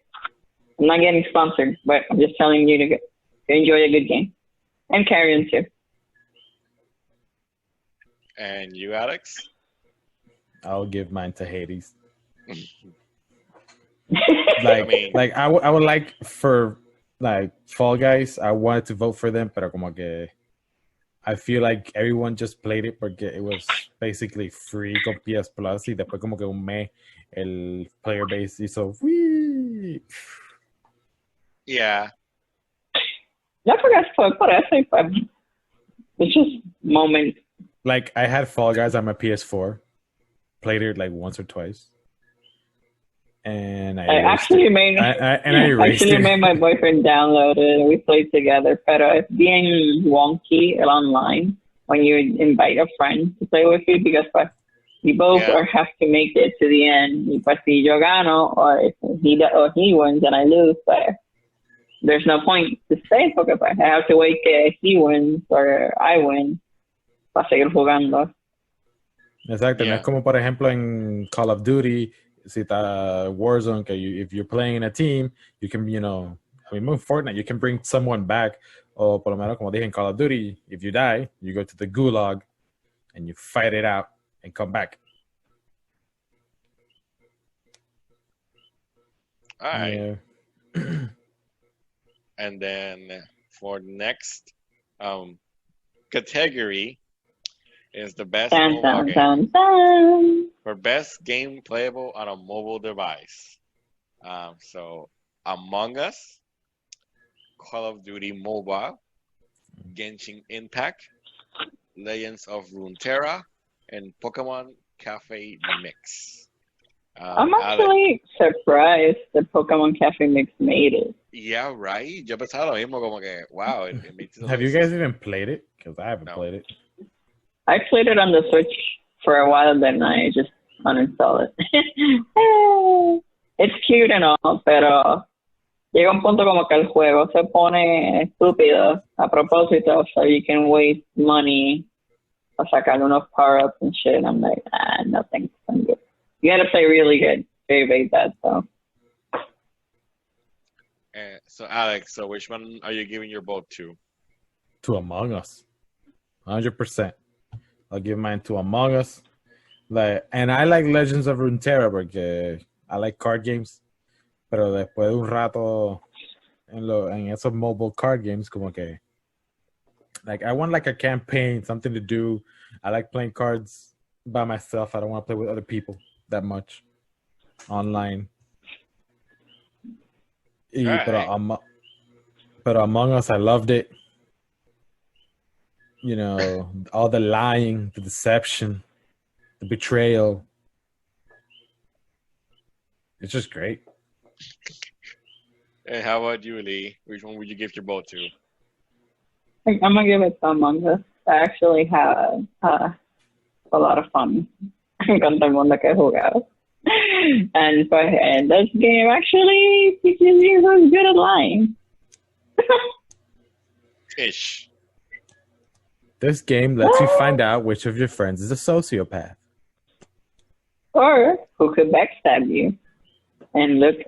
I'm not getting sponsored, but I'm just telling you to enjoy a good game. And Carrion too. And you, Alex? I'll give mine to Hades. I would like for like Fall Guys. I wanted to vote for them, pero como que I feel like everyone just played it porque it was basically free con PS Plus y después como que un mes el player base hizo wii. Yeah. Ya porque fue por eso y fue. It's just moment. Like I had Fall Guys on my PS4, played it like once or twice, and I actually made my boyfriend download it and we played together. Pero it's being wonky online when you invite a friend to play with you because you both have to make it to the end. Y pues si yo gano or if he wins and I lose, but there's no point to stay because I have to wait till he wins or I win para seguir jugando. Exacto, no es como por ejemplo en Call of Duty, si está Warzone, que if you're playing in a team, you can, in Fortnite, you can bring someone back, o por lo menos como dije en Call of Duty, if you die, you go to the gulag and you fight it out and come back. All right. Yeah. And then for next category is the best mobile game. For best game playable on a mobile device. So Among Us, Call of Duty Mobile, Genshin Impact, Legends of Runeterra, and Pokemon Cafe Mix. I'm actually surprised that Pokemon Cafe Mix made it. Yeah, right. Yo pensaba lo mismo, como que, wow. It Have you guys even played it? Because I haven't played it. I played it on the Switch for a while, then I just uninstalled it. It's cute and all, pero llega un punto como que el juego se pone estúpido a propósito, so you can waste money a sacar unos power-ups and shit. I'm like, no thanks, I'm good. You gotta play really good to evade that, so. So Alex, so which one are you giving your vote to? To Among Us, 100%. I'll give mine to Among Us. And I like Legends of Runeterra porque I like card games, pero después de un rato en esos mobile card games, como que like I want like a campaign, something to do. I like playing cards by myself. I don't want to play with other people that much online. Right. Pero Among Us, I loved it. All the lying, the deception, the betrayal. It's just great. And how about you, Lee? Which one would you give your vote to? I'm going to give it to Among Us. I actually had a lot of fun con todo el mundo que he jugado. And this game actually teaches you who's good at lying. Ish. This game lets you find out which of your friends is a sociopath. Or who could backstab you and look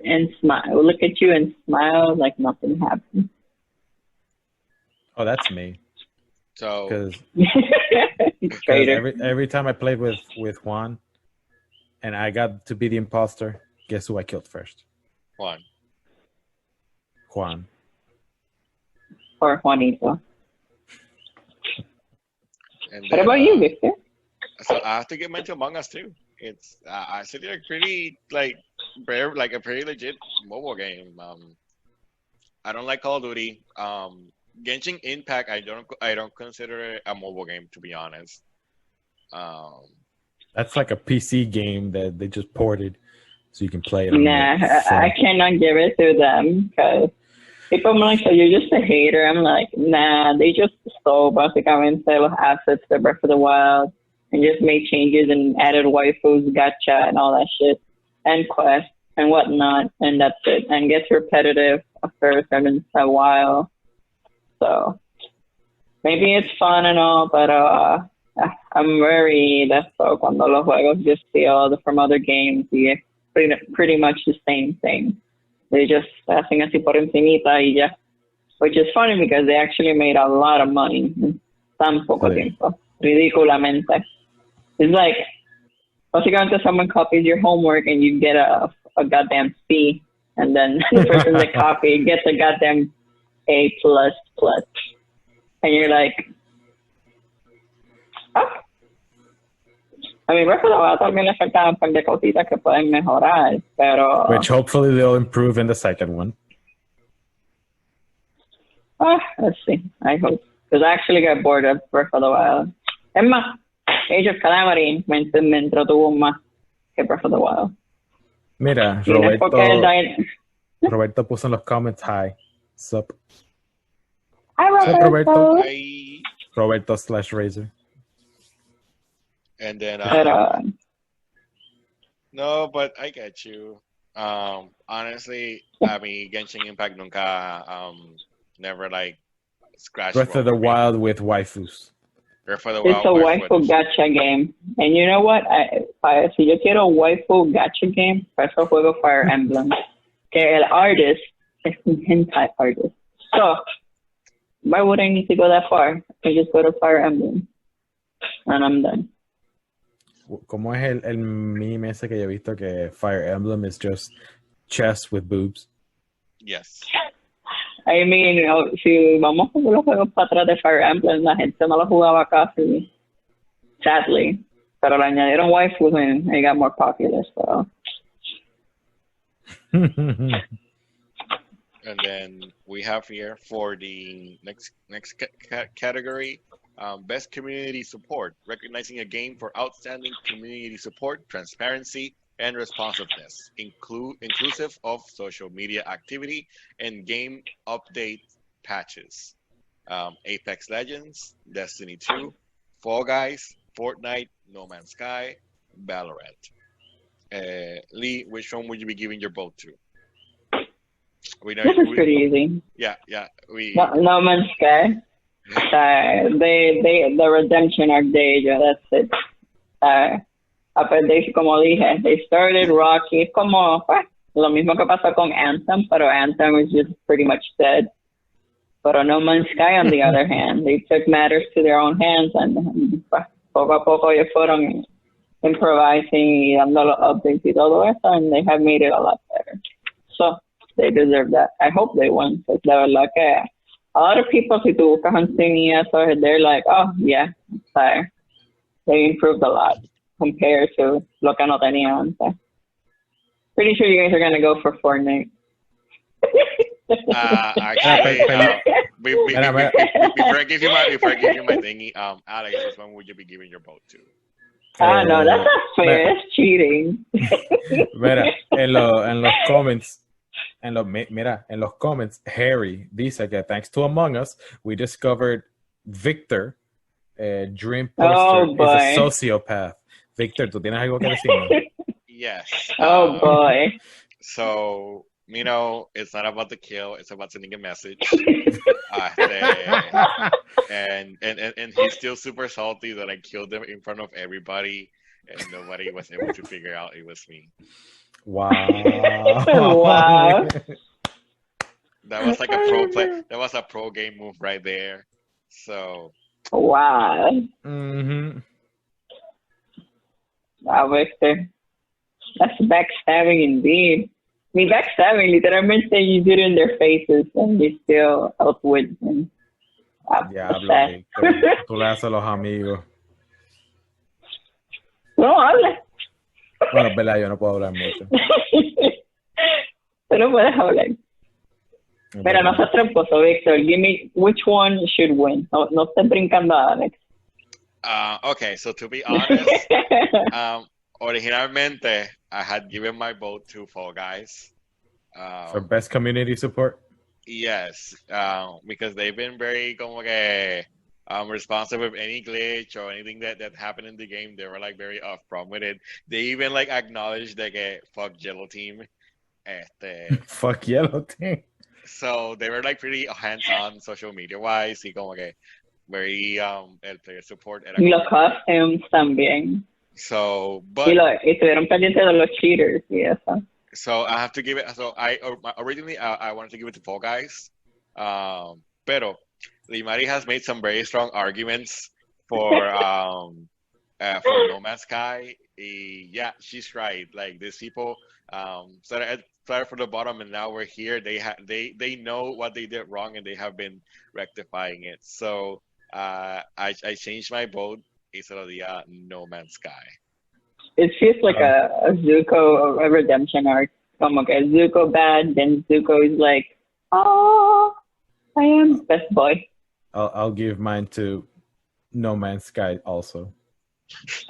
at you and smile like nothing happened. Oh, that's me. So every time I played with Juan and I got to be the imposter, Guess who I killed first? One. Juan. Or Juanito. And What then, about you, Victor? so I have to get into Among Us too. It's I said they're pretty very like a pretty legit mobile game. I don't like Call of Duty. Genshin Impact, I don't consider it a mobile game, to be honest. Um, That's like a PC game that they just ported so you can play it on Nah, your I phone. cannot give it to them because people are like, so you're just a hater. I'm like, nah, they just stole básicamente los assets to Breath of the Wild and just made changes and added waifus, gacha, and all that shit, and quests and whatnot, and that's it. And it gets repetitive after a while. So maybe it's fun and all, but I'm very despo cuando los juegos just steal from other games y es pretty much the same thing. They just hacen así por encimita y ya. Which is funny because they actually made a lot of money in tan poco tiempo. Ridiculamente. It's like, básicamente someone copies your homework and you get a goddamn C, and then the person that copied gets a goddamn A++. And you're like, ah. I mean, Breath of the Wild también le faltaban un par de cositas que pueden mejorar, pero... Which hopefully they'll improve in the second one. Let's see. I hope. Because I actually got bored of Breath of the Wild. Es más, Age of Calamity me entretuvo más que Breath of the Wild. Mira, Y no es porque Roberto puso en los comments, hi. Sup? Hi, Sup, Roberto? I Roberto/Razor. and then But, no, but I get you. Honestly, I mean, Genshin Impact nunca never like scratched. Breath of the Wild with waifus. Breath of the it's Wild. a waifu gacha game. And you know what? Si yo quiero un waifu gacha game, para eso juego Fire Emblem. Que el artist es un hentai artist. So, why would I need to go that far? I just go to Fire Emblem. And I'm done. ¿Cómo es el meme ese que yo he visto que Fire Emblem is just chess with boobs? Yes. I mean, si vamos a los juegos para atrás de Fire Emblem, la gente no lo jugaba casi, sadly. Pero le añadieron waifus and it got more popular, so. And then we have here for the next category, best community support, recognizing a game for outstanding community support, transparency, and responsiveness, inclusive of social media activity and game update patches. Apex Legends, Destiny 2, Fall Guys, Fortnite, No Man's Sky, Valorant. Lee, which one would you be giving your vote to? We know this is pretty easy. Yeah. No Man's Sky. The redemption arc de ellos, that's it. Como dije, they started rocky. Es como lo mismo que pasó con Anthem, pero Anthem was just pretty much dead. Pero No Man's Sky, on the other hand, they took matters to their own hands and poco a poco ellos fueron improvising y dando los updates y todo eso, and they have made it a lot better. So, they deserve that. I hope they won, because la verdad que a lot of people, si tú buscas en Steam y eso, they're like, oh, yeah, they improved a lot compared to lo que no tenían antes. Pretty sure you guys are going to go for Fortnite. Actually, before I give you my thingy, Alex, which one would you be giving your vote to? No, that's not fair. It's cheating. Mira, en los comments, en los comments, Harry dice que thanks to Among Us, we discovered Victor, Dream Poster, is a sociopath. Victor, ¿tú tienes algo que decir? Yes. Oh boy. So, it's not about the kill; it's about sending a message. And he's still super salty that I killed him in front of everybody, and nobody was able to figure out it was me. Wow. Wow. That was like a pro play. That was a pro game move right there. So. Wow. Mm-hmm. Wow, Victor. That's backstabbing indeed. I mean, backstabbing, literalmente you do it in their faces and you still outwit them. Diablo, Víctor. Tú le haces a los amigos. No habla. Bueno, es verdad, yo no puedo hablar mucho. Tú no puedes hablar. Es Pero no verdad. seas tramposo, Victor. Give me which one should win. No, no estés brincando a Alex. Okay, so to be honest, originalmente I had given my vote to Fall Guys. For best community support? Yes, because they've been very como que responsive with any glitch or anything that happened in the game. They were like very upfront with it. They even like acknowledged like a fuck Yellow Team. Fuck Yellow Team. So they were like pretty hands-on social media wise y como que very el player support era Y los como- costumes también. So, Y, but y estuvieron pendientes de los cheaters y eso. so I have to give it. So I originally I wanted to give it to Fall Guys, pero Limari has made some very strong arguments for No Man's Sky. Yeah, she's right. Like these people started from the bottom, and now we're here. They know what they did wrong, and they have been rectifying it. So I changed my vote instead of the No Man's Sky. It feels like a Zuko a redemption arc. Como que Zuko bad, then Zuko is like, oh, I am best boy. I'll give mine to No Man's Sky also.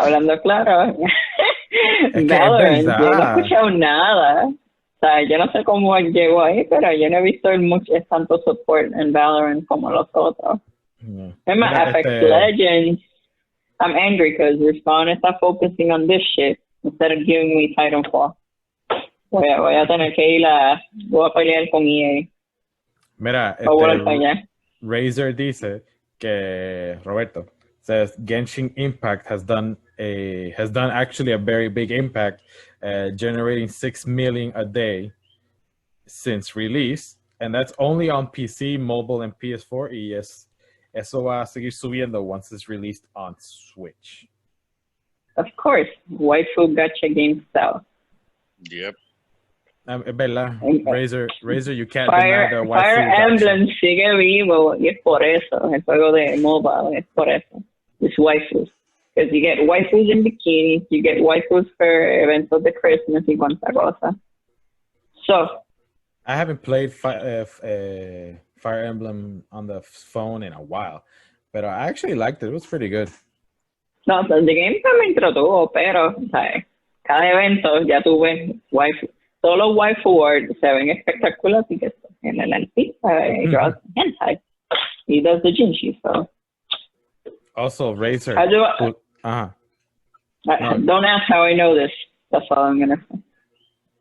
Hablando claro. que es Valorant, yo no he verdad. escuchado nada. O sea, yo no sé cómo él llegó ahí, pero yo no he visto tanto support en Valorant como los otros. Yeah. Es más, Mira, Apex Legends, I'm angry because Respawn está focusing on this shit instead of giving me Titanfall. Voy a tener que ir voy a pelear con EA. Mira, O voy para allá. Razer dice que Roberto says Genshin Impact has done actually a very big impact, generating 6 million a day since release, and that's only on PC, mobile, and PS4. Y eso va a seguir subiendo once it's released on Switch. Of course, waifu gacha game style. Yep. Es verdad, Razer, you can't Fire deny the waifu gacha. Emblem sigue vivo y es por eso. El juego de mobile es por eso. It's waifus. Because you get waifus in bikinis, you get waifus for eventos de Christmas y cuanta cosa. So, I haven't played Fire Emblem on the phone in a while, but I actually liked it. It was pretty good. no, the game también entretuvo, pero, ¿sabes? Cada evento ya tuve waifu. Todos los waifu words se ven espectaculares porque en el artista draws hentai. He does the jinshi, so. Also, Razer. I do, No. Don't ask how I know this. That's all I'm going to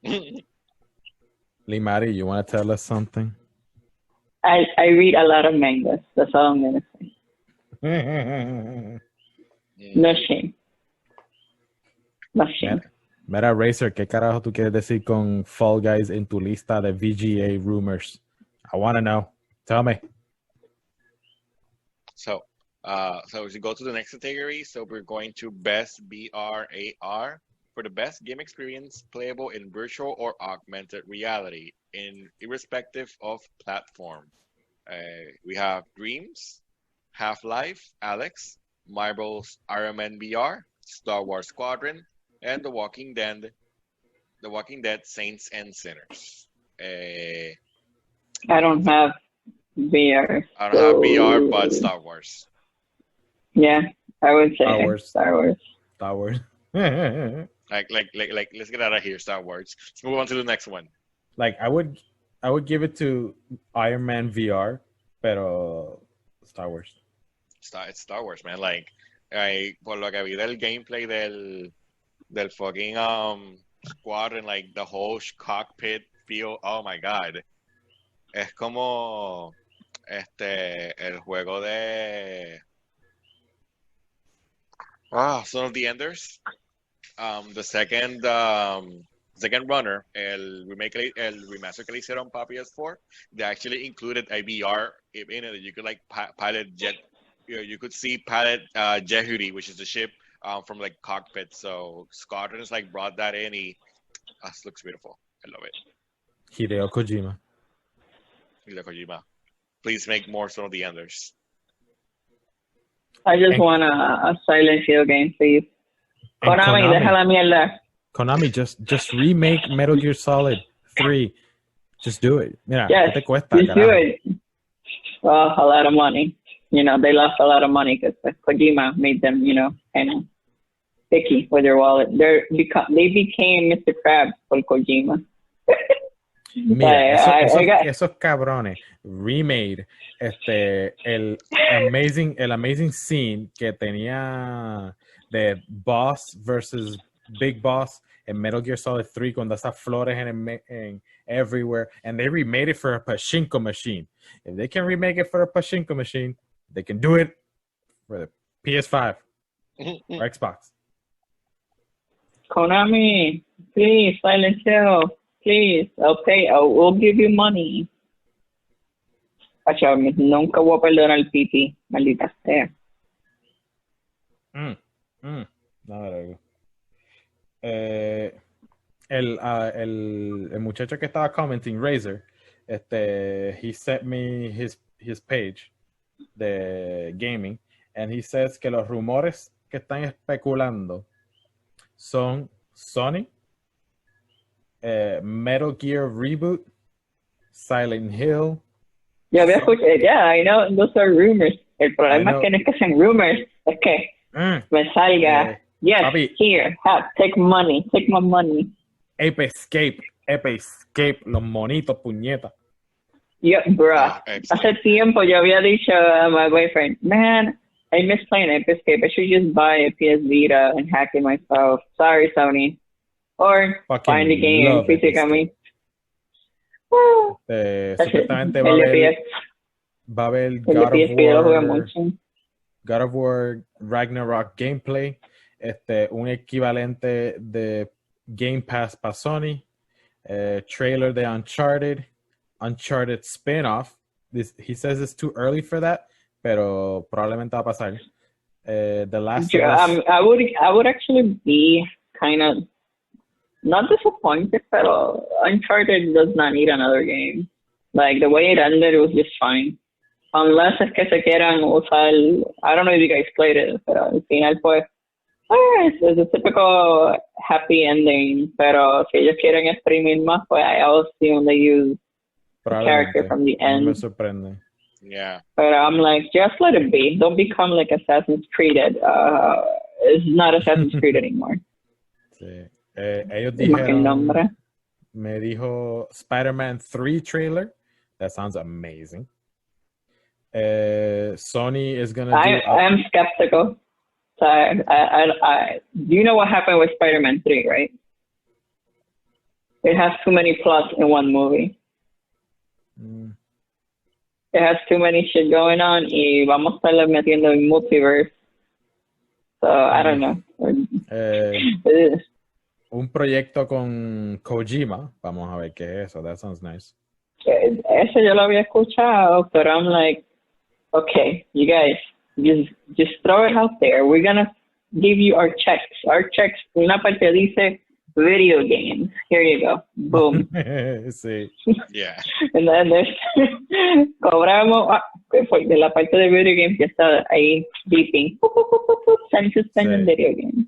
say. Limari, you want to tell us something? I read a lot of mangas. That's all I'm going to say. No shame. No shame. Mira, Razer, ¿qué carajo tú quieres decir con Fall Guys en tu lista de VGA rumors? I want to know. Tell me. So as we go to the next category, so we're going to best BRAR for the best game experience playable in virtual or augmented reality, irrespective of platform. We have Dreams, Half-Life, Alex, Marvel's Iron Man VR, Star Wars Squadron, and The Walking Dead, Saints and Sinners. I don't have VR. I don't have VR, but Star Wars. Yeah, I would say Star Wars. Star Wars. Star Wars. Like, let's get out of here, Star Wars. Let's move on to the next one. Like, I would give it to Iron Man VR, pero Star Wars. It's Star Wars, man. Like, por lo que vi del gameplay del fucking squadron, like the whole cockpit feel. Oh my god, es como el juego de Son of the Enders. The second runner, el remaster que le hicieron para PS4, they actually included a VR in it that you could like pilot jet. You could see pilot Jehudi, which is the ship from like cockpit. So Squadrons like brought that in This looks beautiful. I love it. Hideo Kojima. Hideo Kojima. Please make more Son of the Enders. I just And- want a Silent Hill game, please. And Konami, deja la mierda. Konami, just remake Metal Gear Solid 3. Just do it. Mira, Yes, ¿qué te cuesta, just do carajo? it. Well, a lot of money. You know, they lost a lot of money because Kojima made them, you know, kind of picky with their wallet. They became Mr. Krabs for Kojima. Mira, I got- esos cabrones remade el amazing scene que tenía de Boss versus Big Boss en Metal Gear Solid 3 con esas flores en everywhere, and they remade it for a pachinko machine. If they can remake it for a pachinko machine, they can do it for the PS5 or Xbox. Konami, please, Silent Hill, please, we'll give you money. Acho, nunca voy a perdonar el pipi, maldita sea. No, el muchacho que estaba commenting, Razer, he sent me his page de gaming, and he says que los rumores que están especulando son Sony, Metal Gear Reboot, Silent Hill. Yo había escuchado, I know, those are rumors. El problema es que no es que sean rumors, es que me salga, yes, papi. here, take money, take my money. Ape Escape, los monitos, puñetas. Yeah, bruh. Excellent. Hace tiempo yo había dicho a my boyfriend, man, I miss playing Ape Escape. I should just buy a PS Vita and hack it myself. Sorry, Sony. Or Fucking find the game love Ape físicamente. Supuestamente va a haber God of War Ragnarok gameplay, un equivalente de Game Pass para Sony, trailer de Uncharted spin-off. He says it's too early for that, pero probablemente va a pasar. The Last of Us. I would actually be kind of not disappointed, pero Uncharted does not need another game. Like, the way it ended, it was just fine. Unless es que se quieran usar, I don't know if you guys played it, pero al final pues, it's a typical happy ending, pero si ellos quieren exprimir más, pues I assume they use the character from the end. Me sorprende. Yeah. But I'm like, just let it be. Don't become like Assassin's Creed. It's not Assassin's Creed anymore. Sí. Ellos Más que el nombre. dijeron, me dijo Spider-Man 3 trailer. That sounds amazing. Sony is gonna do. I am skeptical. So you know what happened with Spider-Man 3, right? It has too many plots in one movie. It has too many shit going on y vamos a estarle metiendo en multiverse. So, I don't know. Un proyecto con Kojima. Vamos a ver qué es eso. That sounds nice. Eso yo lo había escuchado, pero I'm like, okay, you guys, just throw it out there. We're gonna give you our checks. Our checks, una parte dice video games. Here you go. Boom. Sí. Yeah. And then there's cobramos de la parte de video games que está ahí beeping. Send to spend in video games.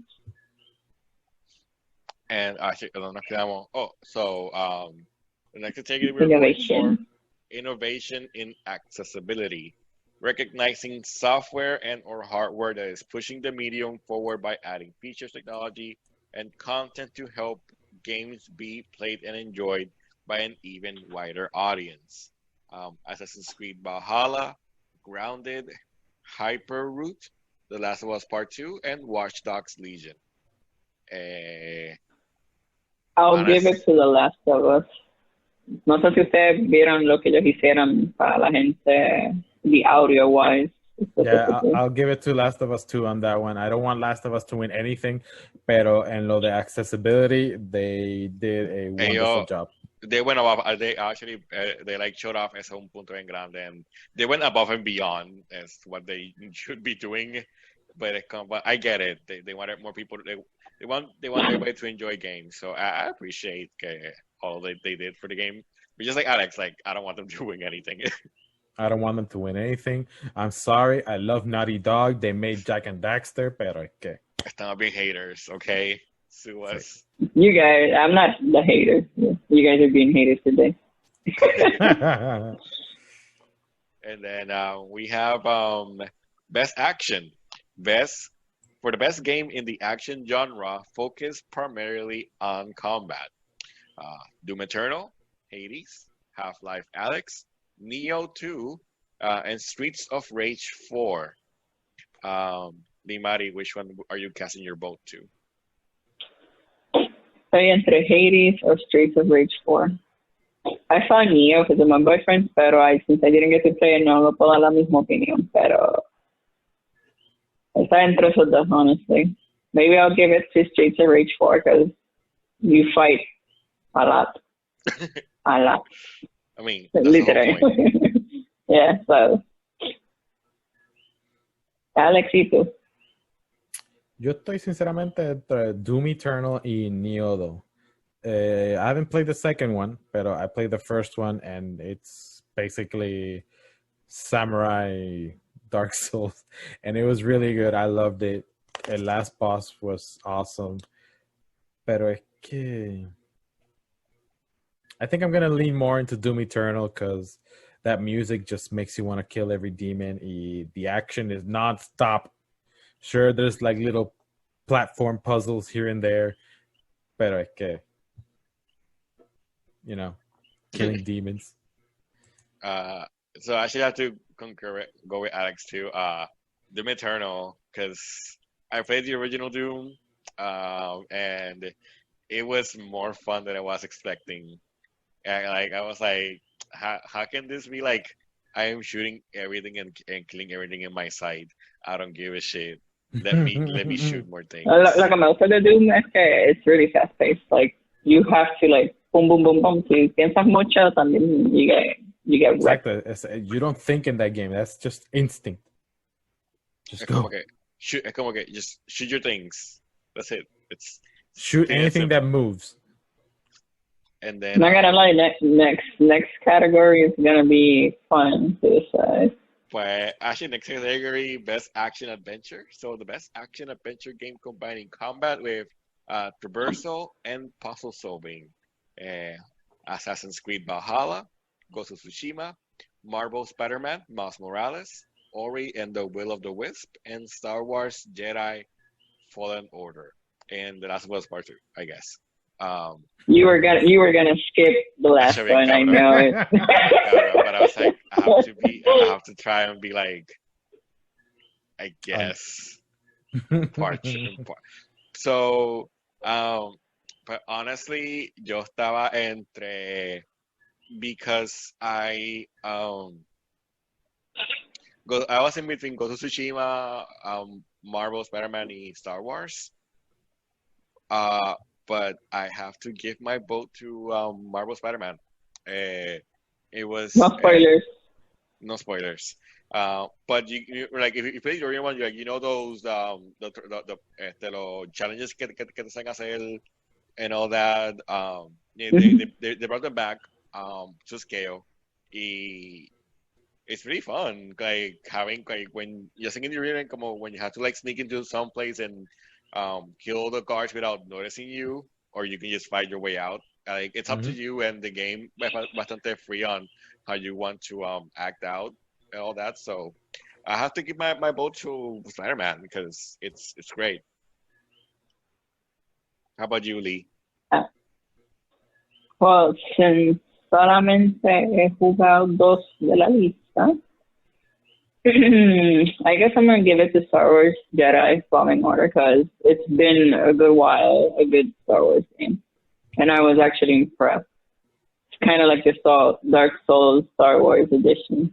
And actually, nos quedamos. The next category we're going for innovation in accessibility, recognizing software and or hardware that is pushing the medium forward by adding features, technology, and content to help games be played and enjoyed by an even wider audience. Assassin's Creed Valhalla, Grounded, Hyperroot, The Last of Us Part 2, and Watch Dogs Legion. I'll give it to The Last of Us. No sé si ustedes vieron lo que ellos hicieron para la gente, the audio wise. Yeah, I'll give it to Last of Us 2 on that one. I don't want Last of Us to win anything, pero en lo de accessibility, they did a wonderful job. They went above. They actually they like showed off as un punto en grande, and they went above and beyond as what they should be doing. But I get it. They wanted more people. they want everybody to enjoy games. So I appreciate all they did for the game. But just like Alex, like I don't want them to win anything. I don't want them to win anything. I'm sorry. I love Naughty Dog. They made Jack and Daxter, pero que. Stop being haters, okay? Sue Sí. us. You guys, I'm not the hater. You guys are being haters today. And then we have best action. For the best game in the action genre, focused primarily on combat. Doom Eternal, Hades, Half-Life Alyx, Neo 2, and Streets of Rage 4. Limari, which one are you casting your vote to? Estoy entre Hades or Streets of Rage 4. I saw Neo because of my boyfriend, pero since I didn't get to play it, no lo puedo dar la misma opinión. Pero está entre esos dos, honestly. Maybe I'll give it to Streets of Rage 4 because you fight a lot. A lot. I mean, that's the whole point. Yeah, so. Alex, ¿y tú? Yo estoy sinceramente entre Doom Eternal y Neo, though. I haven't played the second one, but I played the first one, and it's basically samurai Dark Souls, and it was really good. I loved it. The last boss was awesome. Pero es que I think I'm gonna lean more into Doom Eternal because that music just makes you want to kill every demon. The action is non-stop. Sure, there's like little platform puzzles here and there, pero es que, you know, killing demons. So I should have to go with Alex too. Doom Eternal, because I played the original Doom, and it was more fun than I was expecting. And, like I was like, how can this be like? I am shooting everything and killing everything in my sight. I don't give a shit. Let me shoot more things. Lo que me gusta de Doom es que it's really fast paced. Like you have to like boom boom boom boom. Si piensas mucho, también you get wrecked. Exactly. You don't think in that game. That's just instinct. Just go. Como que just shoot your things. That's it. It's shoot anything that moves. And then not gonna lie, next category is gonna be fun to decide. Pues actually, next category, best action adventure. So the best action adventure game combining combat with traversal and puzzle solving. Assassin's Creed Valhalla, Ghost of Tsushima, Marvel Spider-Man, Miles Morales, Ori and the Will of the Wisp, and Star Wars Jedi Fallen Order. And The Last of Us Part 2, I guess. You were gonna skip the last one, I know it. But I was like, I have to try and be like, I guess part. So, but honestly, yo estaba entre because I was in between Ghost of Tsushima, Marvel, Spider-Man, and Star Wars. But I have to give my vote to Marvel Spider-Man. It was no spoilers. No spoilers. But you like if you play the original one, you know those the challenges que te hacen hacer and all that. They brought them back to scale. It's really fun. Like having like when you're singing the original, como when you have to like sneak into some place and kill the guards without noticing you, or you can just fight your way out. Like it's up to you, and the game bastante free on how you want to act out and all that. So I have to give my vote to Spider-Man because it's great. How about you, Lee? Well, since solamente he jugado dos de la lista, I guess I'm gonna give it to Star Wars Jedi Fallen Order because it's been a good while, a good Star Wars game, and I was actually impressed. It's kind of like the Dark Souls Star Wars edition.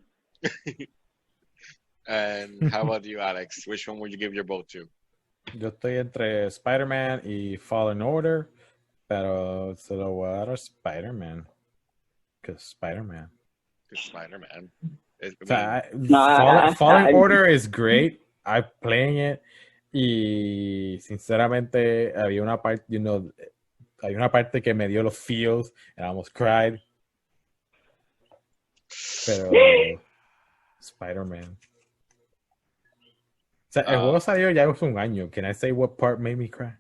And how about you, Alex? Which one would you give your vote to? Yo estoy entre Spider-Man y Fallen Order, pero se lo voy a dar a Spider-Man. Because Spider-Man. Spider-Man. Fallen Order is great. I'm playing it, Y sinceramente había una parte, hay una parte que me dio los feels and I almost cried. Pero Spider-Man. O sea, el juego salió ya hace un año. Can I say what part made me cry?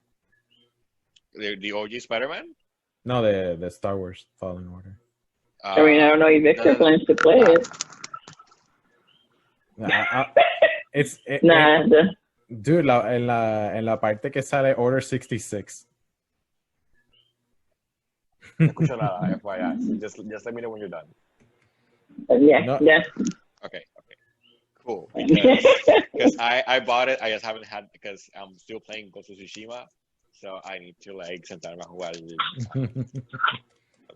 The OG Spider-Man? No, the Star Wars Fallen Order. I mean, I don't know if Victor plans to play it. Nah, dude, en la parte que sale Order 66. No escucho nada, FYI. Just let me know when you're done. Yeah, No. yeah. Okay. Cool. Because I bought it, I just haven't had because I'm still playing Ghost of Tsushima, so I need to like sentarme a jugar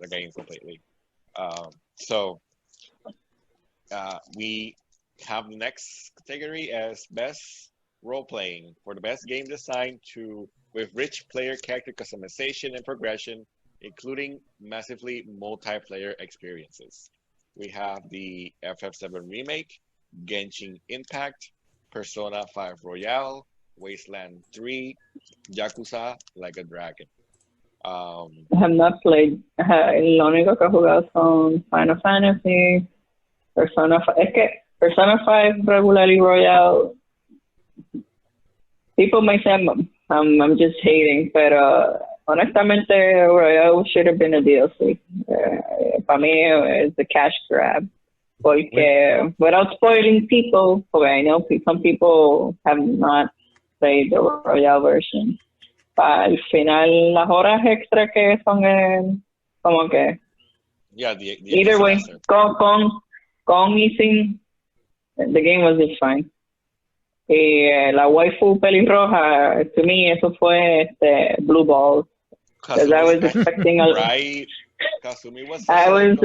the game completely. So we have the next category as best role playing for the best game design with rich player character customization and progression, including massively multiplayer experiences. We have the FF7 remake, Genshin Impact, Persona 5 Royale, Wasteland 3, Yakuza Like a Dragon. I have not played. Lo único que he jugado son Final Fantasy, Persona 5. Es que Persona 5 regular y Royale, people may say I'm just hating, pero honestamente Royale should have been a DLC. Para mí it's a cash grab. Porque without spoiling people, porque I know some people have not played the Royale version. Al final, las horas extra que son como que... Yeah, the either way, con y sin, the game was just fine. Y la waifu pelirroja, to me, eso fue blue balls. Because I was expecting a... Right. Kasumi was I was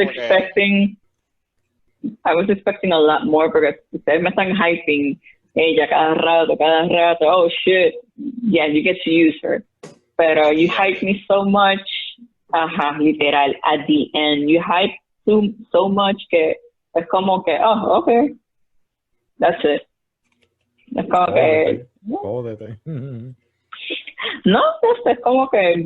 expecting a lot more porque ustedes me están hyping ella cada rato, oh shit, yeah, you get to use her. Pero you hype me so much, literal, at the end, you hype so much que es como que, oh, okay, that's it. Es como que... Jódete. No, es como que,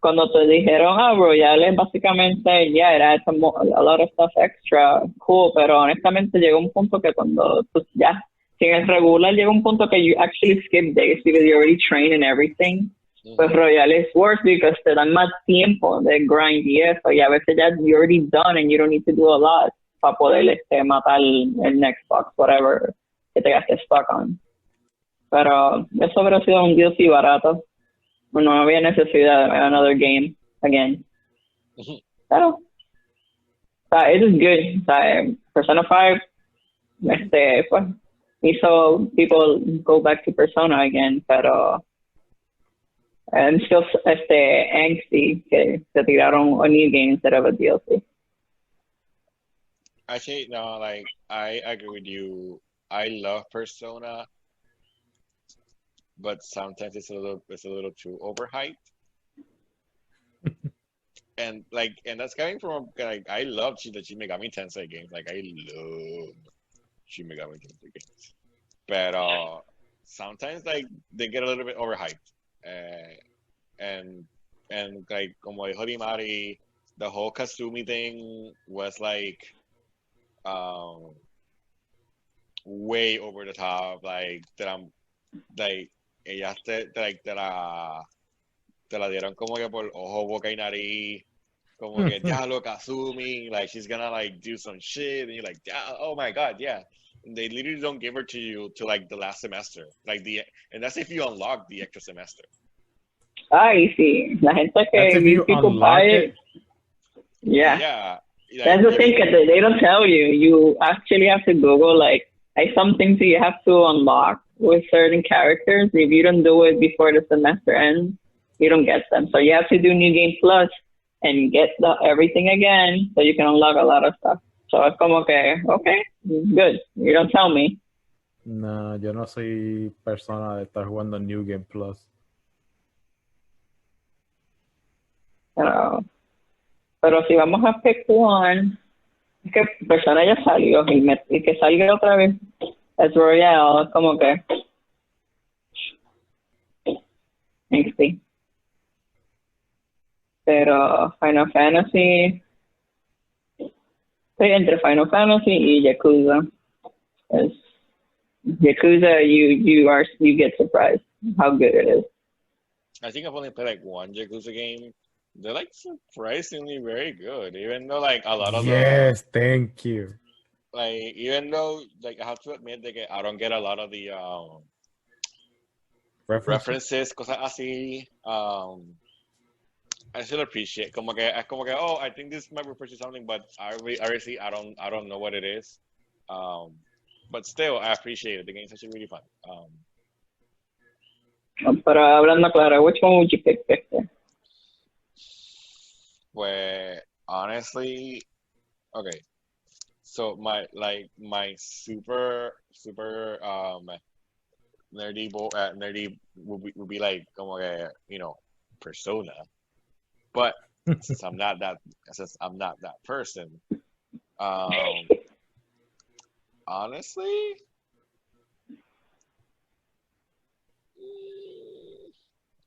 cuando te dijeron Royale, básicamente, era a lot of stuff extra, cool, pero honestamente llegó un punto que cuando, pues ya, si en el regular llega un punto que you actually skip days because you're already trained and everything, pues Royale is worse because te dan más tiempo de grind y eso, y a veces ya you're already done and you don't need to do a lot para poder matar el next box, whatever, que te gastes stuck on. Pero eso hubiera sido un DLC barato. No había necesidad de another game again. Pero, it is good. Persona 5, pues, hizo people go back to Persona again, pero I'm still angsty que se tiraron a new game instead of a DLC. Actually, no, like, I agree with you. I love Persona, but sometimes it's a little too overhyped. and that's coming from like I love the Shin Megami Tensei games. Like I love Shin Megami Tensei games, but sometimes like they get a little bit overhyped. And like como dijo Dimari, the whole Kasumi thing was like way over the top. Like that I'm like ellas te la dieron como que por ojo, boca y nariz, como que diablo Kasumi, like she's gonna like do some shit, and you're like, oh my god, yeah. And they literally don't give her to you to like the last semester, and that's if you unlock the extra semester. Ay, sí, la gente que people buy it. Yeah. Yeah. Like, that's the thing that they don't tell you. You actually have to Google like some things that you have to unlock with certain characters. If you don't do it before the semester ends, you don't get them. So you have to do New Game Plus and get everything again so you can unlock a lot of stuff. So it's como que, okay, good. You don't tell me. No, yo no soy persona de estar jugando New Game Plus. Pero si vamos a pick one, es que Persona ya salió y que salga otra vez es Royale, como que angsty. Pero Final Fantasy, estoy entre Final Fantasy y Yakuza. Es Yakuza, you get surprised how good it is. I think I've only played like one Yakuza game. They're like surprisingly very good, even though like a lot of Yes, thank you. even though like I have to admit that I don't get a lot of the references, cosas así. I still appreciate es como que oh I think this might refer to something, but obviously I don't know what it is. But still I appreciate it. The game's actually really fun. Pero hablando claro, which one would you pick, Victor? Where honestly, okay. So my super nerdy would be like como que, Persona. But since I'm not that person, honestly,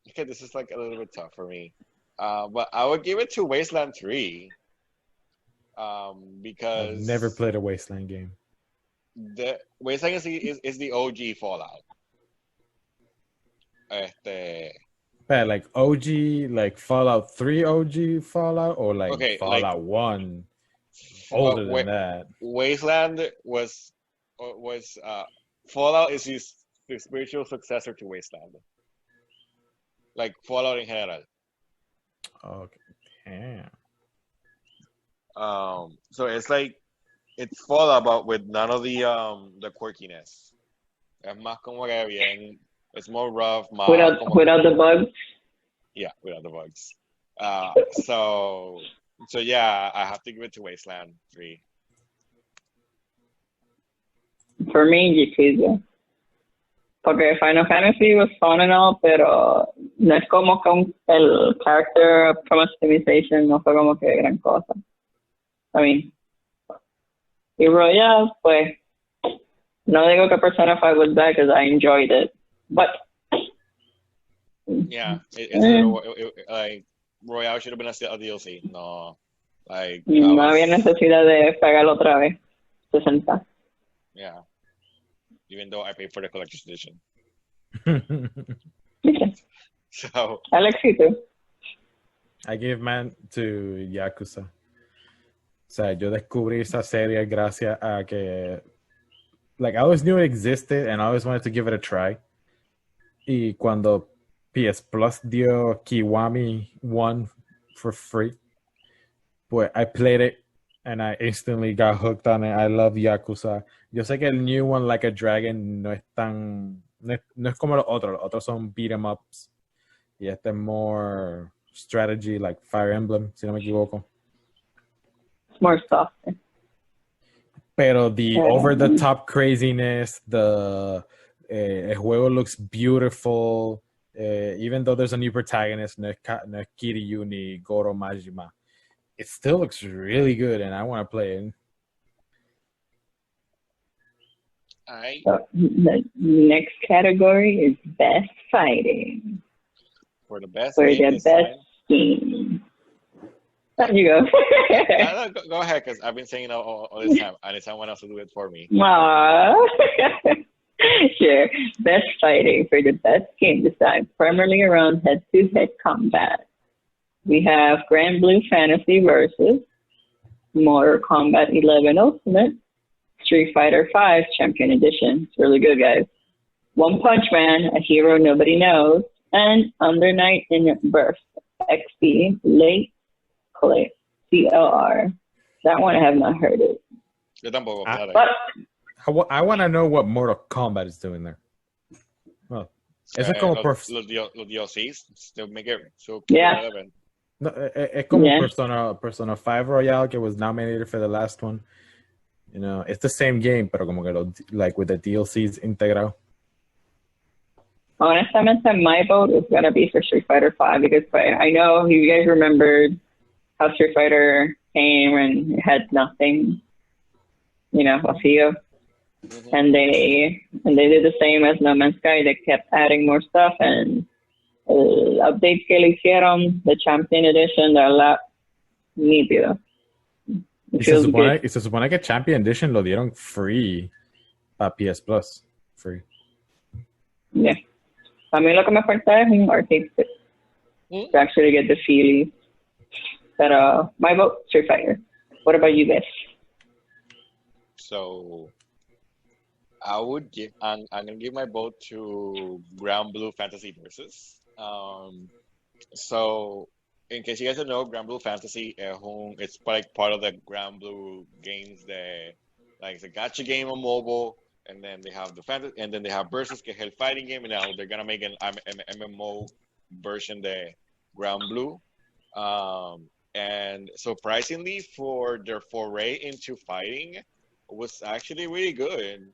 okay, this is like a little bit tough for me. But I would give it to Wasteland 3. Because I've never played a Wasteland game. The Wasteland is the OG Fallout. But like OG, like Fallout 3 OG Fallout, or like Okay, Fallout 1 older than that? Wasteland was Fallout is the spiritual successor to Wasteland. Like Fallout in general. Okay. Damn. So it's Fallout but with none of the quirkiness. Es más como que bien. It's more rough. Más without the bugs. Yeah, without the bugs. So yeah, I have to give it to Wasteland 3. For me, Yakuza. Porque Final Fantasy was fun and all, pero no es como que el character customization no fue como que gran cosa. I mean, y Royale, pues, no digo que Persona 5 was bad because I enjoyed it, but yeah, like Royale should have been a DLC. No, like no había necesidad de pagarlo otra vez. 60. Yeah, even though I paid for the collector's edition. So Alexito. I give man to Yakuza. O sea, yo descubrí esa serie gracias a que, like, I always knew it existed and I always wanted to give it a try. Y cuando PS Plus dio Kiwami 1 for free, pues I played it and I instantly got hooked on it. I love Yakuza. Yo sé que el new one, Like a Dragon, no es tan, no es como los otros son beat 'em ups. Y este es more strategy, like Fire Emblem, si no me equivoco. More soft. Pero the over-the-top craziness, el juego looks beautiful, even though there's a new protagonist, no es Kiryu ni Goro Majima. It still looks really good, and I want to play it. So the next category is Best Fighting. For the best game. There you go. No, go ahead, because I've been saying all this time. I need someone else to do it for me. Aww. Sure. Best Fighting for the best game design, primarily around head-to-head combat. We have Grand Blue Fantasy versus Mortal Kombat 11 Ultimate, Street Fighter V Champion Edition. It's really good, guys. One Punch Man, A Hero Nobody Knows, and Under Night in Birth, XP, Late CLR. That one I have not heard it. But I want to know what Mortal Kombat is doing there. Well, es como los DLCs, to make it so relevant. No, es como Persona 5 Royale, que was nominated for the last one. You know, it's the same game, pero como que like with the DLCs integrado. Honestamente, my vote is going to be for Street Fighter V because I know you guys remembered how Street Fighter came and had nothing, vacío. Mm-hmm. And they did the same as No Man's Sky. They kept adding more stuff, and El update que le hicieron, the Champion Edition, de verdad, nítido. Y se supone que Champion Edition lo dieron free a PS Plus. Free. Yeah. A mí lo que me falta es un arcade stick to actually get the feeling. But my vote, Street Fighter. What about you guys? So I'm gonna give my vote to Grand Blue Fantasy Versus. So in case you guys don't know, Grand Blue Fantasy it's like part of the Grand Blue games that like it's a gacha game on mobile, and then they have the fantasy, and then they have Versus, que es el fighting game, and now they're gonna make an MMO version, the Grand Blue. And surprisingly, for their foray into fighting, was actually really good.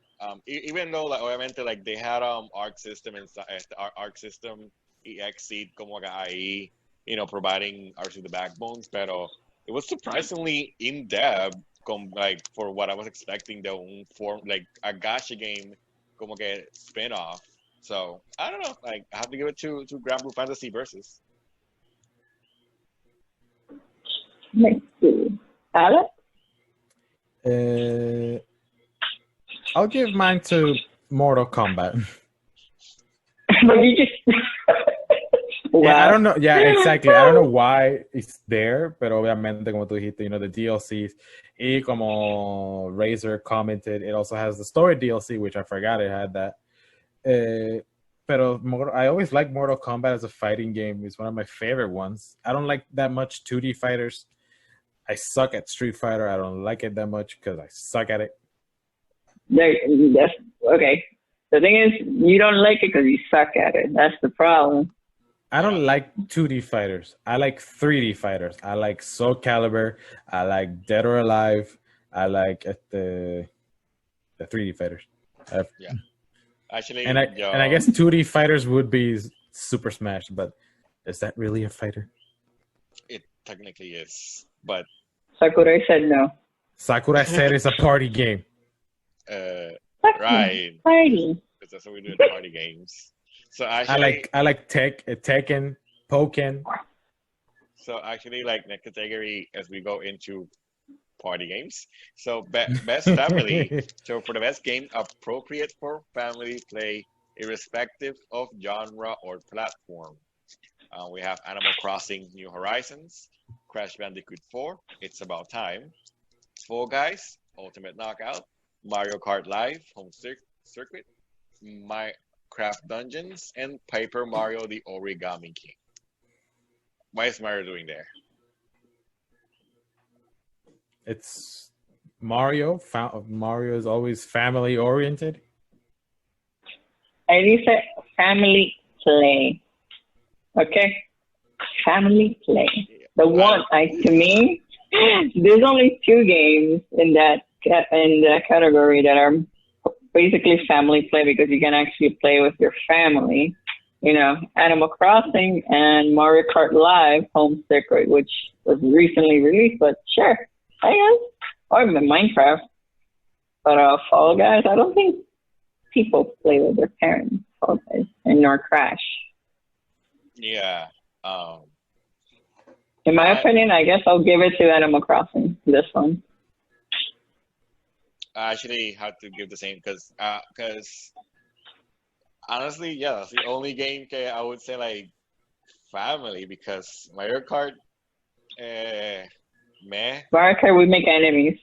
Even though like obviamente like they had Arc System and Arc System EXE como ahí, providing RC the backbones, pero it was surprisingly in depth, like for what I was expecting, the form like a gacha game como que spin off. So I don't know, like I have to give it to Grand Blue Fantasy Versus. Let's see. Alex? I'll give mine to Mortal Kombat. But you just... Wow. Yeah, I don't know. Yeah, exactly. I don't know why it's there, pero obviamente, como tú dijiste, the DLCs. Y como Razor commented, it also has the story DLC, which I forgot it had that. Pero I always like Mortal Kombat as a fighting game. It's one of my favorite ones. I don't like that much 2D fighters. I suck at Street Fighter. I don't like it that much because I suck at it. That's okay. The thing is, you don't like it because you suck at it. That's the problem. I don't like 2D fighters. I like 3D fighters. I like Soul Calibur. I like Dead or Alive. I like the 3D fighters. Yeah. Actually, and I guess 2D fighters would be Super Smash, but is that really a fighter? It technically is, but Sakurai said no. Sakurai said it's a party game. Right. Party. Because that's what we do in party games. So actually, I like Tekken, Pokken. So actually, like next category as we go into party games. So best family. So for the best game appropriate for family play, irrespective of genre or platform, we have Animal Crossing: New Horizons, Crash Bandicoot 4, It's About Time, Fall Guys, Ultimate Knockout, Mario Kart Live, Home Circuit, Minecraft Dungeons, and Paper Mario: The Origami King. Why is Mario doing there? It's Mario. Mario is always family oriented. I need to say family play. Okay? Family play. The one, to me, there's only 2 games in that category that are basically family play because you can actually play with your family. Animal Crossing and Mario Kart Live Home Circuit, which was recently released, but sure, I guess. Or Minecraft. But Fall Guys, I don't think people play with their parents, Fall Guys, and nor Crash. Yeah. In my opinion, I guess I'll give it to Animal Crossing, this one. I actually had to give the same because honestly, yeah, that's the only game I would say like family because Mario Kart, meh. Mario Kart, we make enemies.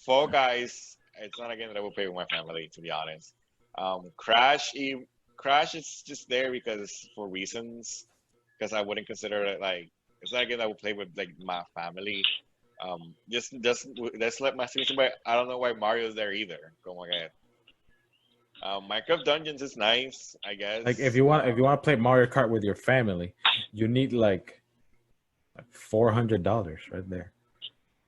Fall Guys, it's not a game that I would play with my family, to be honest. Crash is just there because for reasons, because I wouldn't consider it like it's not a game I would play with like my family. Just let's let my siblings, but I don't know why Mario's there either. Go ahead. Minecraft Dungeons is nice, I guess. Like if you want to play Mario Kart with your family, you need like $400 right there.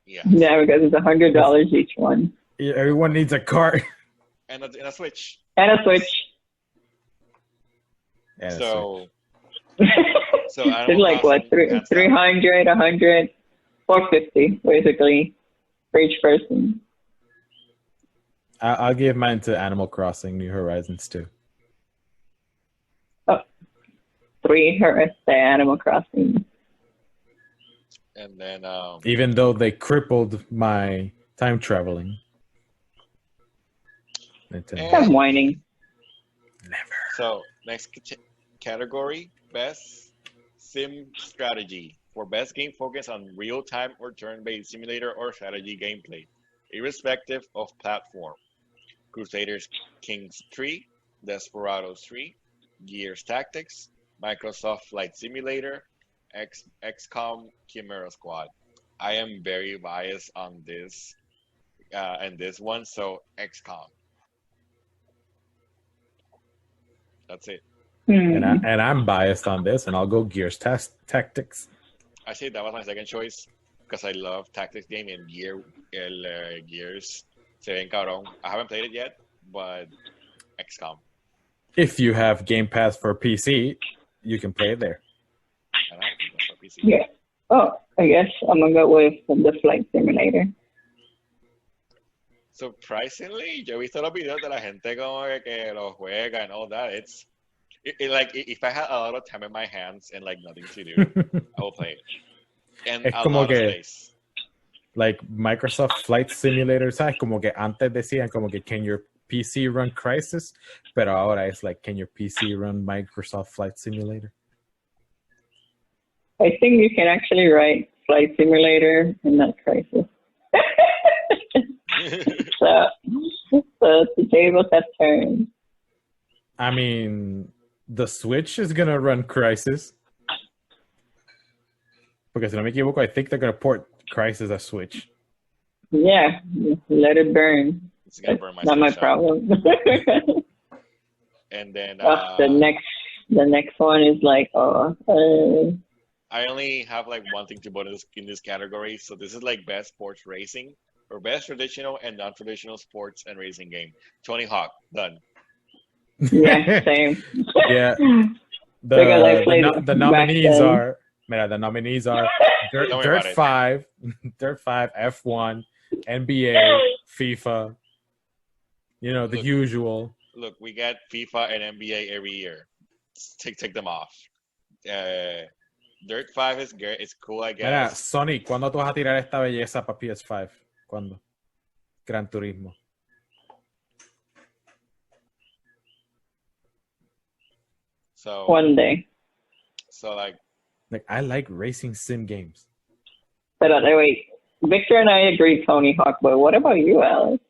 Yeah. Yeah, because it's $100 each one. Yeah, everyone needs a cart and a Switch. And a Switch. And so it's like what 300, 100, 450 basically for each person. I'll give mine to Animal Crossing: New Horizons too. Oh, 3 Animal Crossing. And then Even though they crippled my time traveling. Stop whining. Never. so next category, best sim strategy. For best game focused on real-time or turn-based simulator or strategy gameplay, irrespective of platform. Crusaders Kings 3, Desperados 3, Gears Tactics, Microsoft Flight Simulator, XCOM Chimera Squad. I am very biased on this and this one, so XCOM. That's it. And I'm biased on this, and I'll go Gears Tactics. I say that was my second choice because I love tactics game and Gears. Se ven cabrón. I haven't played it yet, but XCOM. If you have Game Pass for PC, you can play it there. I don't know, for PC. Yeah. Oh, I guess I'm gonna go with the Flight Simulator. Surprisingly, yo he visto los videos de la gente como que lo juega and all that. It's like if I had a lot of time in my hands and like nothing to do, I will play it. And Es a como lot of que- space. Like Microsoft Flight Simulator, ¿sabes? Como que antes decían como que can your PC run Crysis, pero ahora es like can your PC run Microsoft Flight Simulator? I think you can actually write Flight Simulator and not Crisis. so the tables have turned. I mean, the Switch is gonna run Crysis. Porque si no me equivoco, I think they're gonna port Crysis as Switch. Yeah, let it burn. It's gonna That's burn my not my Switch out. problem. And then the next one is like, I only have like one thing to put in this category. So this is like best sports racing or best traditional and non-traditional sports and racing game. Tony Hawk, done. yeah, same. Yeah. Because I played The back nominees then. are Dirt, Don't worry Dirt about it. 5, Dirt 5, F1, NBA, FIFA. You know, the Look. usual. Look, we get FIFA and NBA every year. Take them off. Dirt 5 is good. It's cool, I Mira, guess. Sony, ¿cuándo tú vas a tirar esta belleza para PS5? ¿Cuándo? Gran Turismo. So One day. so like Like, I like racing sim games. But wait, Victor and I agree Tony Hawk, but what about you, Alex?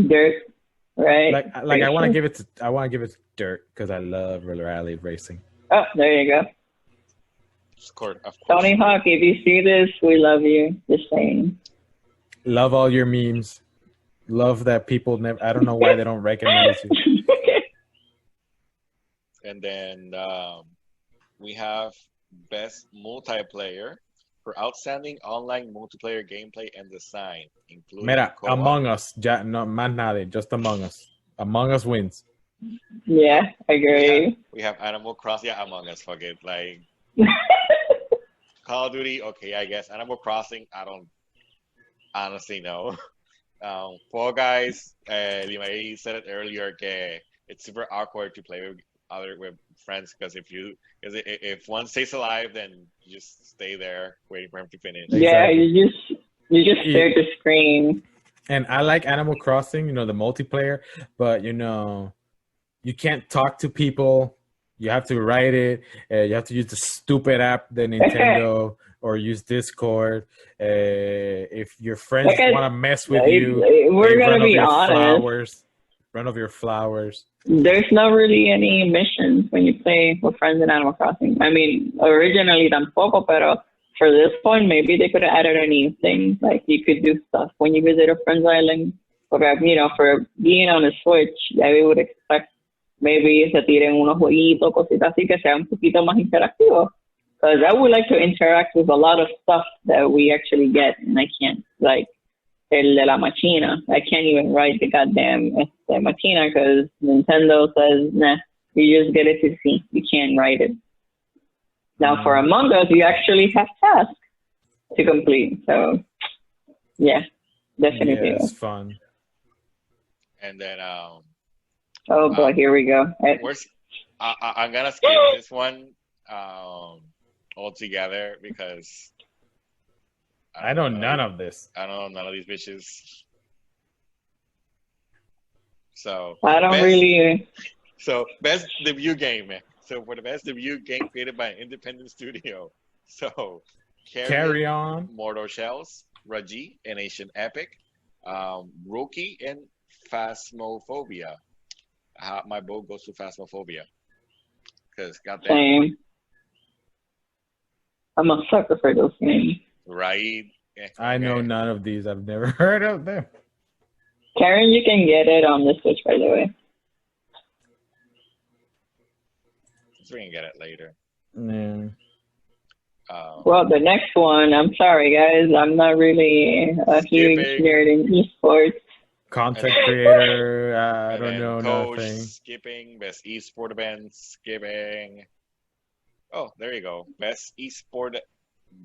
Dirt, right? Like I want to give it to Dirt because I love rally racing. Oh, there you go. of course. Tony Hawk, if you see this, we love you. Just saying. Love all your memes. Love that people never. I don't know why they don't recognize you. And then we have best multiplayer for outstanding online multiplayer gameplay and design, including Mira, co-op. Among Us, ya no más nadie, just Among Us. Among Us wins. Yeah, I agree. We have Animal Crossing. Yeah, Among Us. Fuck it. Like Call of Duty. Okay, I guess Animal Crossing. I don't honestly know. Fall Guys. Limay said it earlier. Que it's super awkward to play with friends because if one stays alive, then you just stay there waiting for him to finish. Yeah, Exactly. you just stare at the screen. And I like Animal Crossing, you know, the multiplayer, but you know, you can't talk to people. You have to write it. You have to use the stupid app, the Nintendo, or use Discord. If your friends Okay. want to mess with you, We're they gonna run over be your honest. Run over your flowers. There's not really any missions when you play with friends in Animal Crossing. I mean, originally tampoco, pero for this point, maybe they could have added anything. Like you could do stuff when you visit a friend's island. Okay, you know, for being on a Switch, yeah, we would expect maybe se tiren unos jueguitos, cositas así que sea un poquito más interactivo. Because I would like to interact with a lot of stuff that we actually get, and I can't. Like el de la machina. I can't even write the goddamn machina because Nintendo says, nah, you just get it to see. You can't write it. Now for Among Us, you actually have tasks to complete. So, yeah, definitely. Yeah, it's fun. And then Oh boy, here we go. I'm gonna skip this one altogether because I know none of this. I don't know none of these bitches. So I don't really. So best debut game. So for the best debut game created by an independent studio. So Carry on. Mortal Shells, Raji, and Asian Epic, Rookie, and Phasmophobia. My vote goes to Phasmophobia because goddamn Same. I'm a sucker for those games. right. I know none of these. I've never heard of them. Karen, you can get it on the Switch, by the way. So we can get it later. Yeah. Well, the next one, I'm sorry, guys. I'm not really a huge nerd in esports. Content creator, I don't know coach, nothing. Skipping, best esport event, skipping. Oh, there you go. Best esport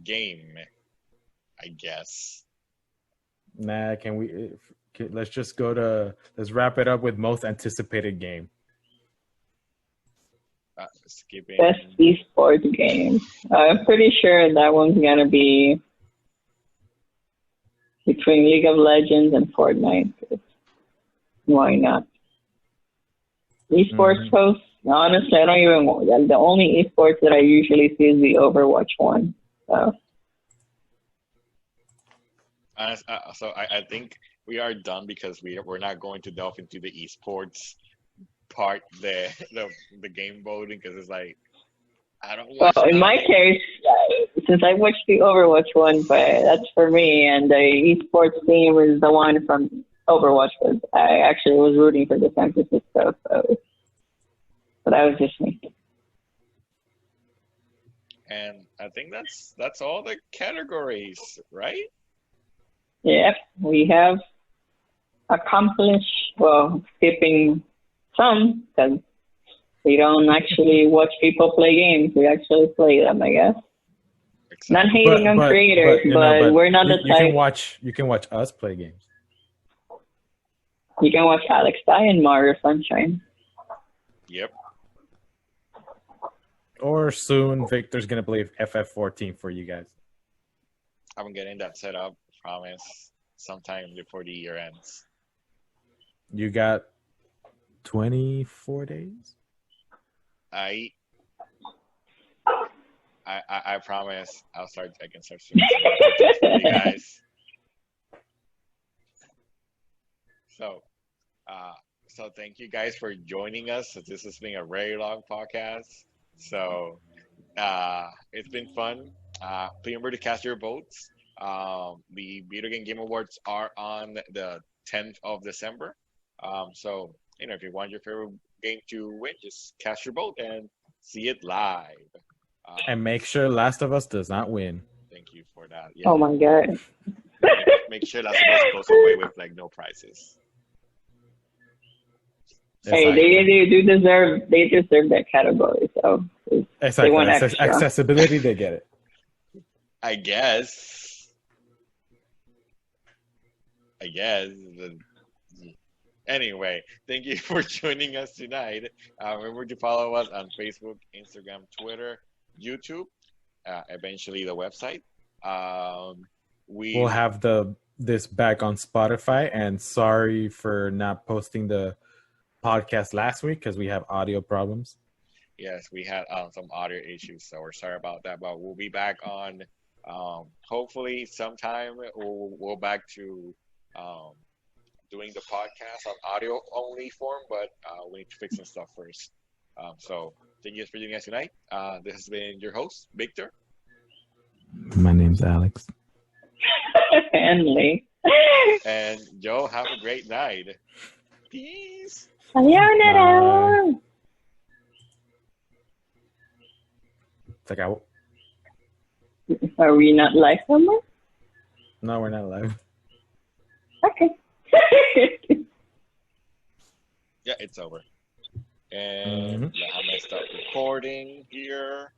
game, I guess. Nah, let's just let's wrap it up with most anticipated game. Skipping. Best esports game. I'm pretty sure that one's gonna be between League of Legends and Fortnite. Why not? Esports host. Honestly, I don't even. The only esports that I usually see is the Overwatch one. So. So I think we are done because we're not going to delve into the esports part, the game voting, because it's like I don't. Well, in my case, since I watched the Overwatch one, but that's for me, and the esports team is the one from Overwatch, because I actually was rooting for the San Francisco, so but that was just me. And I think that's all the categories, right? Yep, we have accomplished, well, skipping some, because we don't actually watch people play games. We actually play them, I guess. Exactly. Not hating on creators, but we're not the type. You can watch us play games. You can watch Alex die in Mario Sunshine. Yep. Or soon, Victor's going to play FF14 for you guys. I'm getting that set up. Promise, sometime before the year ends. You got 24 days? I promise I can start soon for you guys. So thank you guys for joining us. This has been a very long podcast. So it's been fun. Please remember to cast your votes. The Video Game Awards are on the 10th of December. So, if you want your favorite game to win, just cast your vote and see it live. And make sure Last of Us does not win. Thank you for that. Yeah. Oh my God. Make sure Last of Us goes away with no prizes. Hey, they deserve that category. So exactly. Accessibility, they get it. I guess. Anyway, thank you for joining us tonight. Remember to follow us on Facebook, Instagram, Twitter, YouTube, eventually the website. We'll have this back on Spotify, and sorry for not posting the podcast last week because we have audio problems. Yes, we had some audio issues, so we're sorry about that, but we'll be back on hopefully sometime. We'll back to doing the podcast on audio only form, but we need to fix some stuff first. So thank you for joining us tonight. This has been your host, Victor. My name's Alex. And Lee. And Joe, have a great night. Peace. Sayonara. Are we not live somewhere? No, we're not live. Okay. Yeah, it's over. And I'm gonna start recording here.